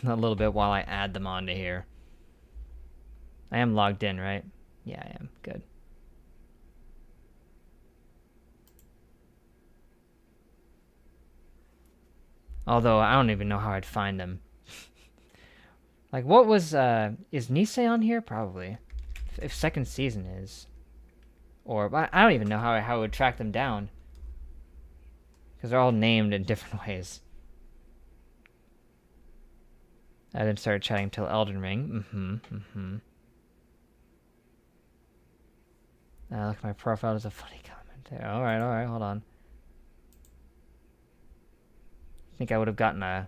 a little bit while I add them onto here. I am logged in, right? Yeah, I am. Good. Although, I don't even know how I'd find them. Like, what was, is Nisei on here? Probably. If second season is. Or, I don't even know how I would track them down. Because they're all named in different ways. I didn't start chatting until Elden Ring. Look, my profile is a funny comment there. Alright, hold on. I think I would have gotten a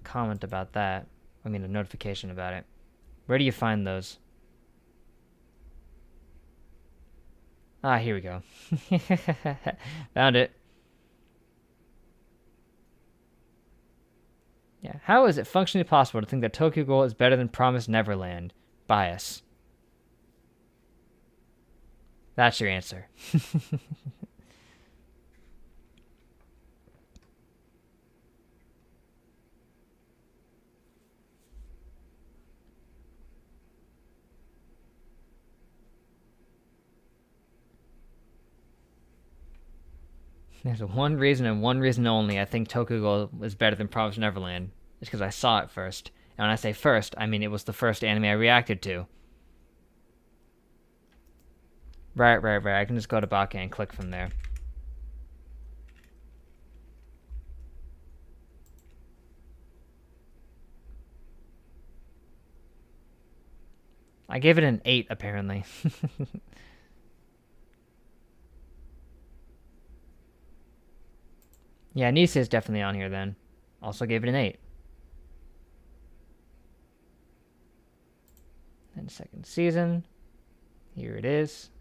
comment about that. I mean, a notification about it. Where do you find those? Ah, here we go. Found it. Yeah. How is it functionally possible to think that Tokyo Ghoul is better than Promised Neverland? Bias. That's your answer. There's one reason and one reason only I think Tokyo Ghoul is better than Promised Neverland. It's because I saw it first. And when I say first, I mean it was the first anime I reacted to. Right. I can just go to Baka and click from there. I gave it an 8, apparently. Yeah, Nisei is definitely on here then. Also gave it an 8. And second season. Here it is.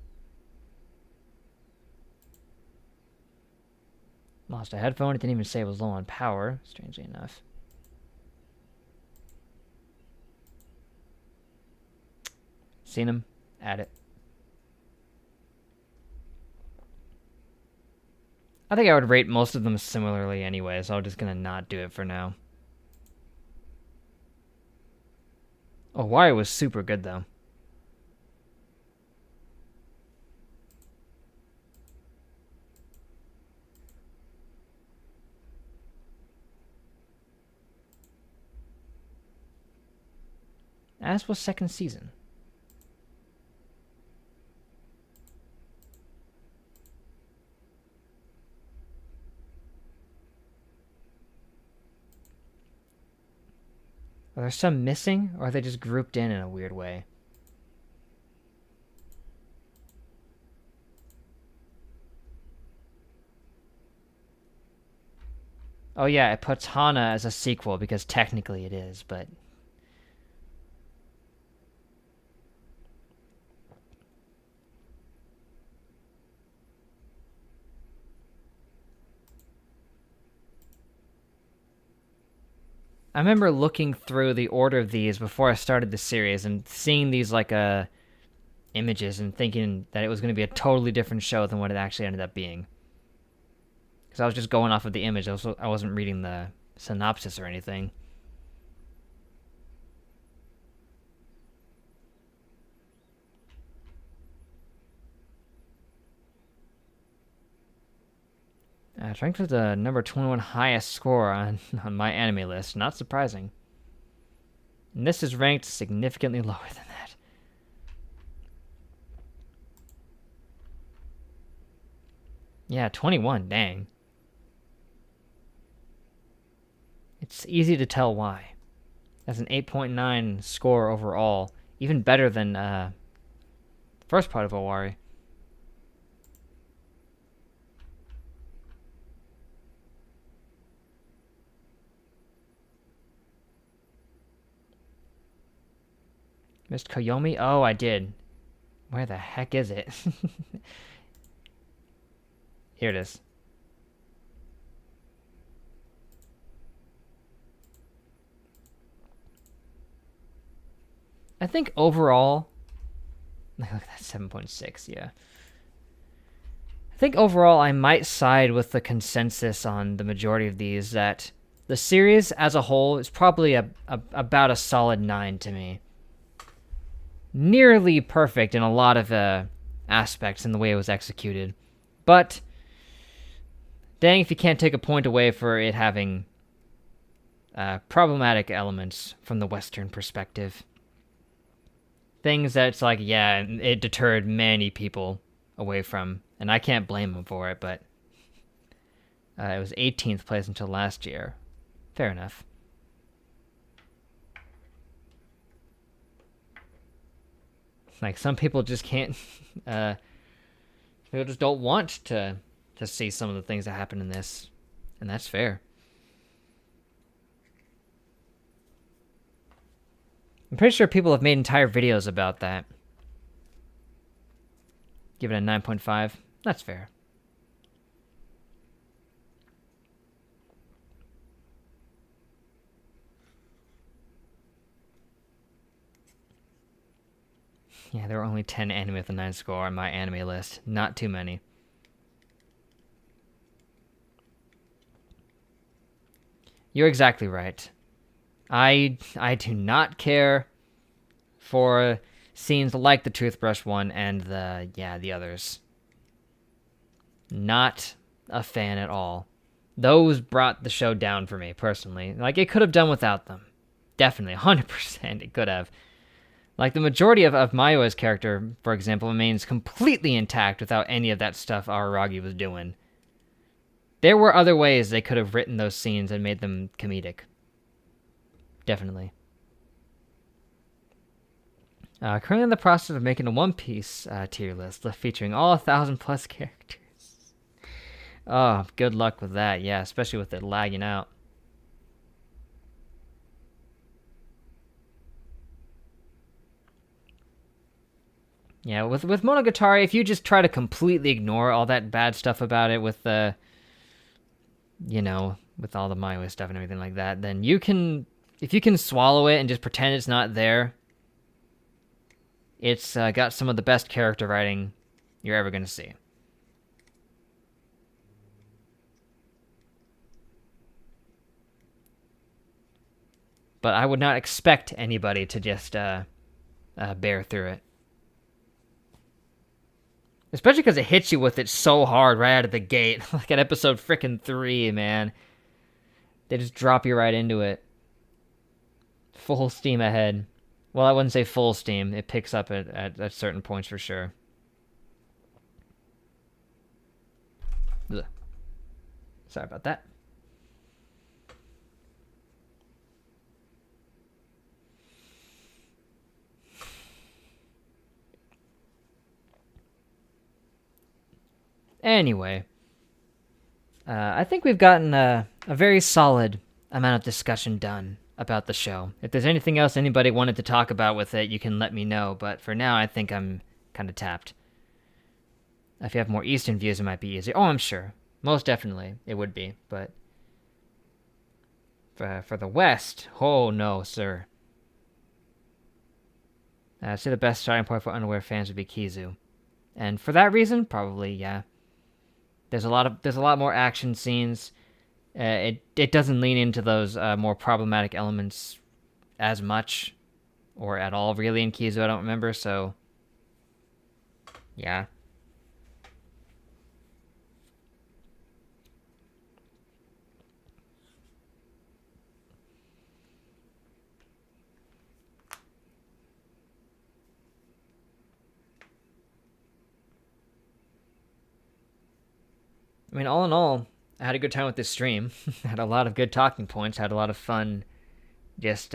Lost a headphone. It didn't even say it was low on power, strangely enough. Seen him. Add it. I think I would rate most of them similarly anyway, so I'm just gonna not do it for now. Oh, Wire was super good though. As was second season. Are there some missing, or are they just grouped in a weird way? Oh yeah, it puts Hana as a sequel because technically it is, but... I remember looking through the order of these before I started the series and seeing these like images and thinking that it was going to be a totally different show than what it actually ended up being. Because I was just going off of the image. I wasn't reading the synopsis or anything. Ranked with the number 21 highest score on my anime list. Not surprising. And this is ranked significantly lower than that. Yeah, 21, dang. It's easy to tell why. That's an 8.9 score overall. Even better than the first part of Owari. Missed Koyomi? Oh, I did. Where the heck is it? Here it is. I think overall... Look at that, 7.6, yeah. I think overall I might side with the consensus on the majority of these, that the series as a whole is probably about a solid 9 to me. Nearly perfect in a lot of aspects in the way it was executed. But, dang if you can't take a point away for it having problematic elements from the Western perspective. Things that's like, yeah, it deterred many people away from, and I can't blame them for it, but it was 18th place until last year. Fair enough. Like, some people just can't, people just don't want to see some of the things that happen in this, and that's fair. I'm pretty sure people have made entire videos about that. Give it a 9.5. That's fair. Yeah, there were only 10 anime with a 9 score on my anime list. Not too many. You're exactly right. I do not care for scenes like the toothbrush one and the others. Not a fan at all. Those brought the show down for me, personally. Like, it could have done without them. Definitely, 100% it could have. Like, the majority of Mayo's character, for example, remains completely intact without any of that stuff Aruragi was doing. There were other ways they could have written those scenes and made them comedic. Definitely. Currently in the process of making a One Piece tier list featuring all 1,000+ characters. Oh, good luck with that. Yeah, especially with it lagging out. Yeah, with Monogatari, if you just try to completely ignore all that bad stuff about it with with all the Mayo stuff and everything like that, then you can, if you can swallow it and just pretend it's not there, it's got some of the best character writing you're ever going to see. But I would not expect anybody to just bear through it. Especially because it hits you with it so hard right out of the gate. Like at episode frickin' 3, man. They just drop you right into it. Full steam ahead. Well, I wouldn't say full steam. It picks up at certain points for sure. Ugh. Sorry about that. Anyway, I think we've gotten a very solid amount of discussion done about the show. If there's anything else anybody wanted to talk about with it, you can let me know. But for now, I think I'm kind of tapped. If you have more Eastern views, it might be easier. Oh, I'm sure. Most definitely, it would be. But for the West, oh no, sir. I'd say the best starting point for unaware fans would be Kizu, and for that reason, probably yeah. There's a lot more action scenes. It doesn't lean into those more problematic elements as much, or at all really in Kizu. I don't remember. So yeah. I mean, all in all, I had a good time with this stream. Had a lot of good talking points. Had a lot of fun just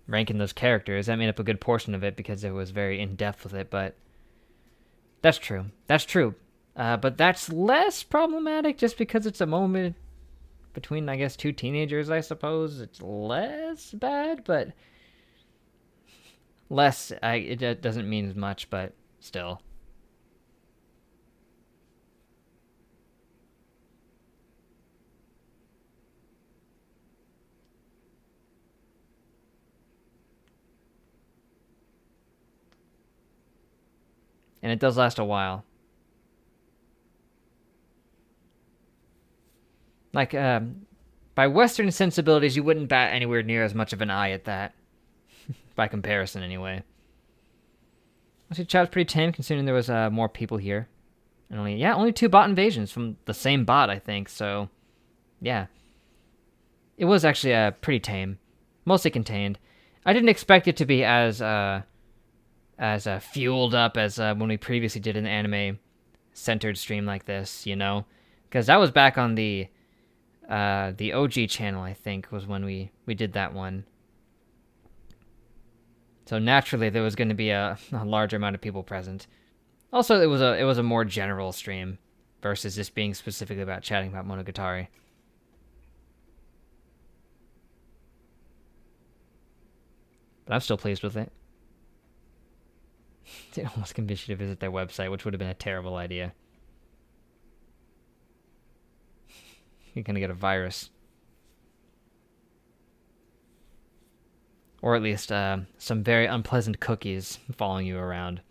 ranking those characters. That made up a good portion of it because it was very in-depth with it, but that's true. That's true. But that's less problematic just because it's a moment between, I guess, two teenagers, I suppose. It's less bad, but less, it doesn't mean as much, but still. And it does last a while. Like, by Western sensibilities, you wouldn't bat anywhere near as much of an eye at that. By comparison, anyway. Actually, chat's pretty tame considering there was more people here. And only 2 bot invasions from the same bot, I think, so yeah. It was actually pretty tame. Mostly contained. I didn't expect it to be as fueled up as when we previously did an anime-centered stream like this, you know? Because that was back on the OG channel, I think, was when we did that one. So naturally, there was going to be a larger amount of people present. Also, it was a more general stream versus just being specifically about chatting about Monogatari. But I'm still pleased with it. It almost convinced you to visit their website, which would have been a terrible idea. You're gonna get a virus. Or at least some very unpleasant cookies following you around.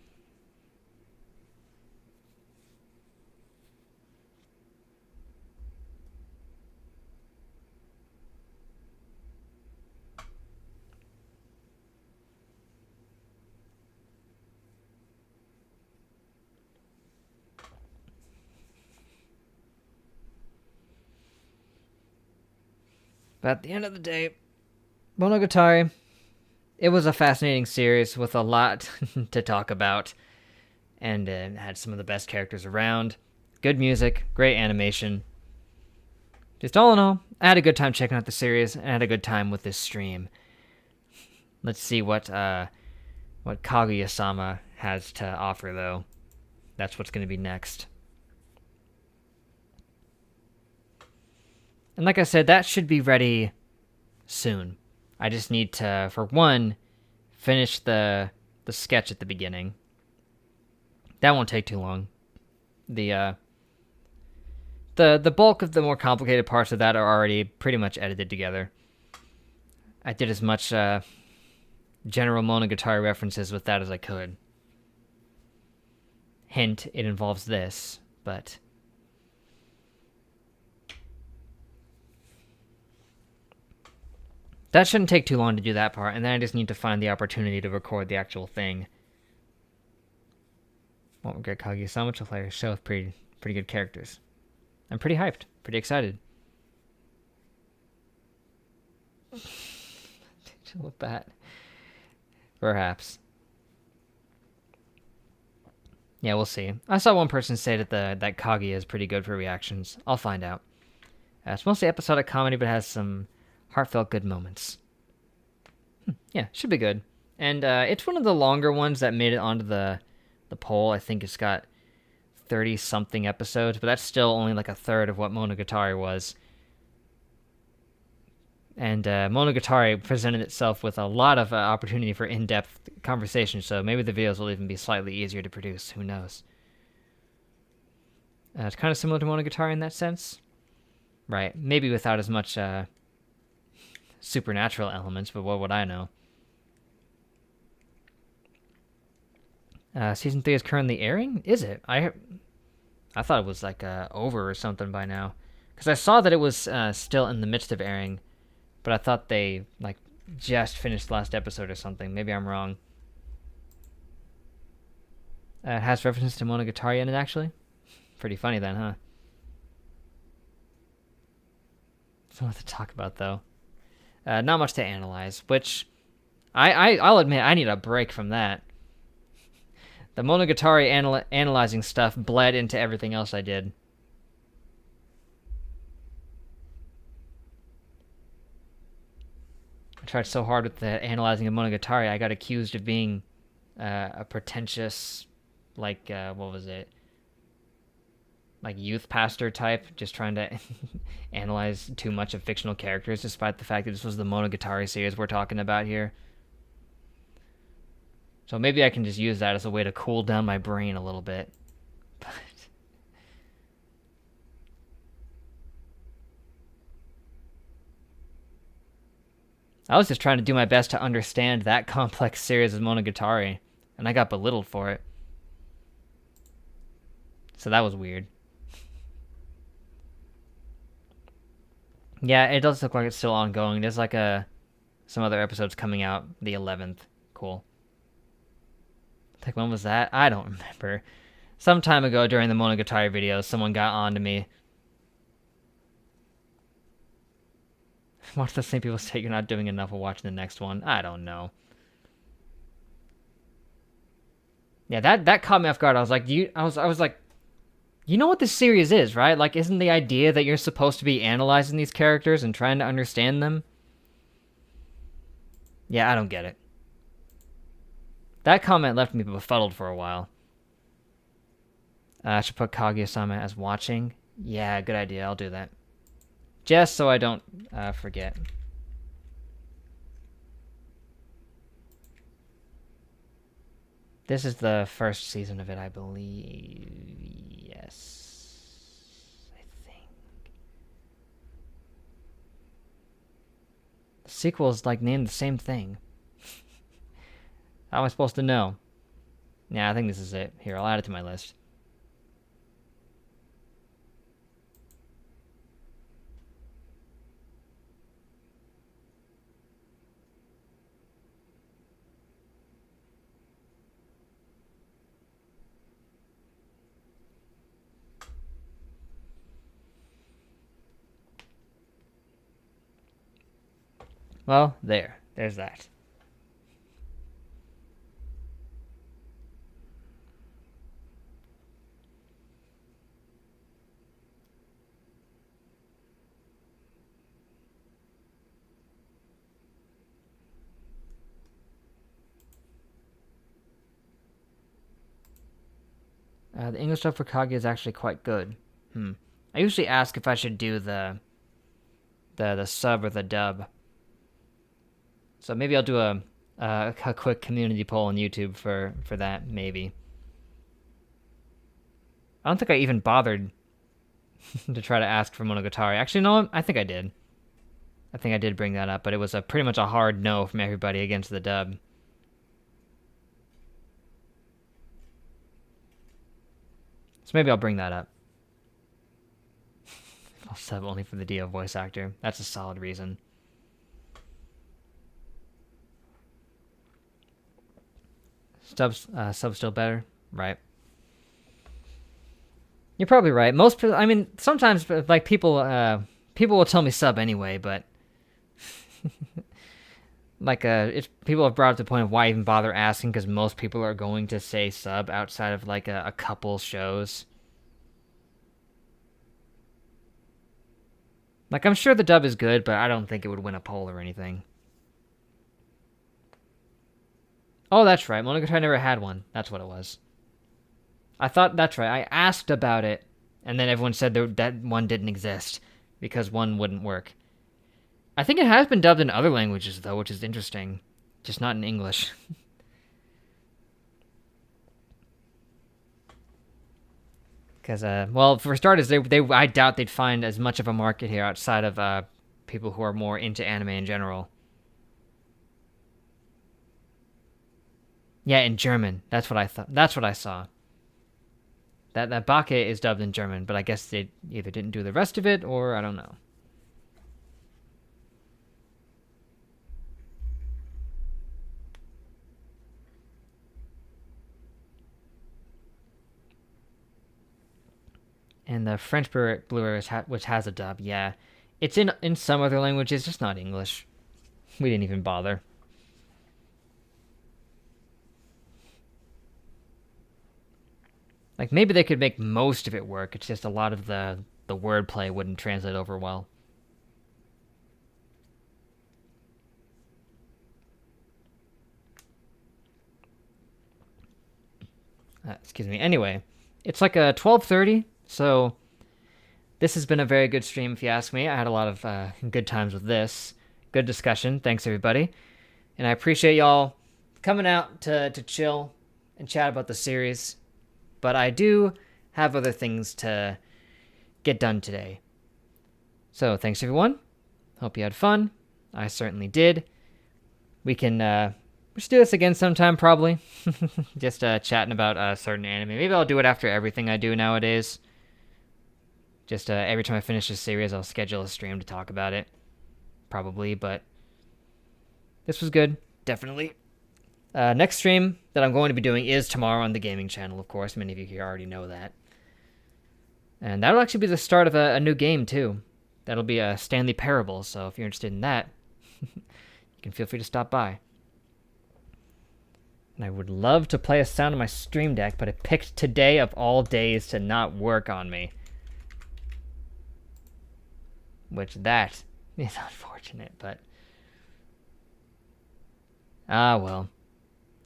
But at the end of the day, Monogatari, it was a fascinating series with a lot to talk about. And had some of the best characters around. Good music, great animation. Just all in all, I had a good time checking out the series, and I had a good time with this stream. Let's see what Kaguya-sama has to offer, though. That's what's going to be next. And like I said, that should be ready soon. I just need to, for one, finish the sketch at the beginning. That won't take too long. The bulk of the more complicated parts of that are already pretty much edited together. I did as much general Monogatari references with that as I could. Hint, it involves this, but that shouldn't take too long to do that part, and then I just need to find the opportunity to record the actual thing. Won't regret Kaguya-sama to play a show with pretty good characters. I'm pretty hyped, pretty excited. With that, perhaps. Yeah, we'll see. I saw one person say that Kaguya is pretty good for reactions. I'll find out. It's mostly episodic comedy, but has some heartfelt good moments. Yeah, should be good. And it's one of the longer ones that made it onto the poll. I think it's got 30-something episodes, but that's still only like a third of what Monogatari was. And Monogatari presented itself with a lot of opportunity for in-depth conversation, so maybe the videos will even be slightly easier to produce. Who knows? It's kind of similar to Monogatari in that sense. Right. Maybe without as much supernatural elements, but what would I know? Season 3 is currently airing? Is it? I thought it was like over or something by now. Because I saw that it was still in the midst of airing, but I thought they like just finished the last episode or something. Maybe I'm wrong. It has references to Monogatari in it, actually. Pretty funny then, huh? Something to talk about, though. Not much to analyze, which I'll admit I need a break from that. The Monogatari analyzing stuff bled into everything else I did. I tried so hard with the analyzing of Monogatari, I got accused of being a pretentious, like, what was it? Like youth pastor type, just trying to analyze too much of fictional characters, despite the fact that this was the Monogatari series we're talking about here. So maybe I can just use that as a way to cool down my brain a little bit. But I was just trying to do my best to understand that complex series of Monogatari, and I got belittled for it. So that was weird. Yeah, it does look like it's still ongoing. There's like some other episodes coming out the 11th. Cool. Like, when was that? I don't remember. Some time ago during the Monogatari videos, someone got on to me. Watch the same people say you're not doing enough of watching the next one. I don't know. Yeah, that caught me off guard. I was like, I was like, you know what this series is, right? Like, isn't the idea that you're supposed to be analyzing these characters and trying to understand them? Yeah, I don't get it. That comment left me befuddled for a while. I should put Kaguya-sama as watching. Yeah, good idea. I'll do that. Just so I don't forget. This is the first season of it, I believe. Yes. I think. The sequel is like named the same thing. How am I supposed to know? Yeah, I think this is it. Here, I'll add it to my list. Well, there's that. The English dub for Kaguya is actually quite good. I usually ask if I should do the sub or the dub. So maybe I'll do a quick community poll on YouTube for that, maybe. I don't think I even bothered to try to ask for Monogatari. Actually, no, I think I did. I think I did bring that up, but it was pretty much a hard no from everybody against the dub. So maybe I'll bring that up. I'll sub only for the Dio voice actor. That's a solid reason. Sub's still better, right? You're probably right. Most people, I mean, sometimes like people will tell me sub anyway, but like people have brought up the point of why even bother asking, because most people are going to say sub outside of like a couple shows. Like, I'm sure the dub is good, but I don't think it would win a poll or anything. Oh, that's right. Monogatari never had one. That's what it was. I thought that's right. I asked about it, and then everyone said that one didn't exist because one wouldn't work. I think it has been dubbed in other languages though, which is interesting, just not in English. Because, well, for starters, I doubt they'd find as much of a market here outside of people who are more into anime in general. Yeah, in German. That's what I thought. That's what I saw. That Bake is dubbed in German, but I guess they either didn't do the rest of it or I don't know. And the French Blu-ray, which has a dub, yeah, it's in some other languages, just not English. We didn't even bother. Like maybe they could make most of it work. It's just a lot of the wordplay wouldn't translate over well. Excuse me. Anyway, it's like a 12:30, so this has been a very good stream, if you ask me. I had a lot of good times with this. Good discussion. Thanks, everybody. And I appreciate y'all coming out to chill and chat about the series. But I do have other things to get done today. So thanks, everyone. Hope you had fun. I certainly did. We should do this again sometime, probably. Just chatting about a certain anime. Maybe I'll do it after everything I do nowadays. Just every time I finish a series, I'll schedule a stream to talk about it. Probably, but this was good. Definitely. Next stream that I'm going to be doing is tomorrow on the gaming channel, of course. Many of you here already know that. And that'll actually be the start of a new game, too. That'll be a Stanley Parable, so if you're interested in that, you can feel free to stop by. And I would love to play a sound on my Stream Deck, but it picked today of all days to not work on me. Which that is unfortunate, but... ah, well.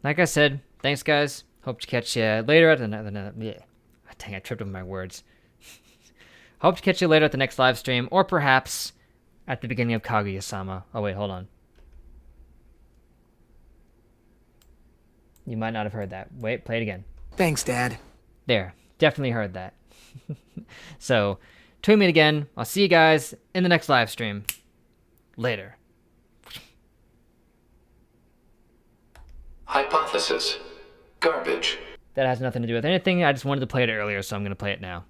Like I said, thanks, guys. Hope to catch you later at another... Yeah. Dang, I tripped over my words. Hope to catch you later at the next live stream, or perhaps at the beginning of Kaguya-sama. Oh, wait, hold on. You might not have heard that. Wait, play it again. Thanks, Dad. There. Definitely heard that. So, tune me again. I'll see you guys in the next live stream. Later. Hypothesis. Garbage. That has nothing to do with anything. I just wanted to play it earlier, so I'm going to play it now.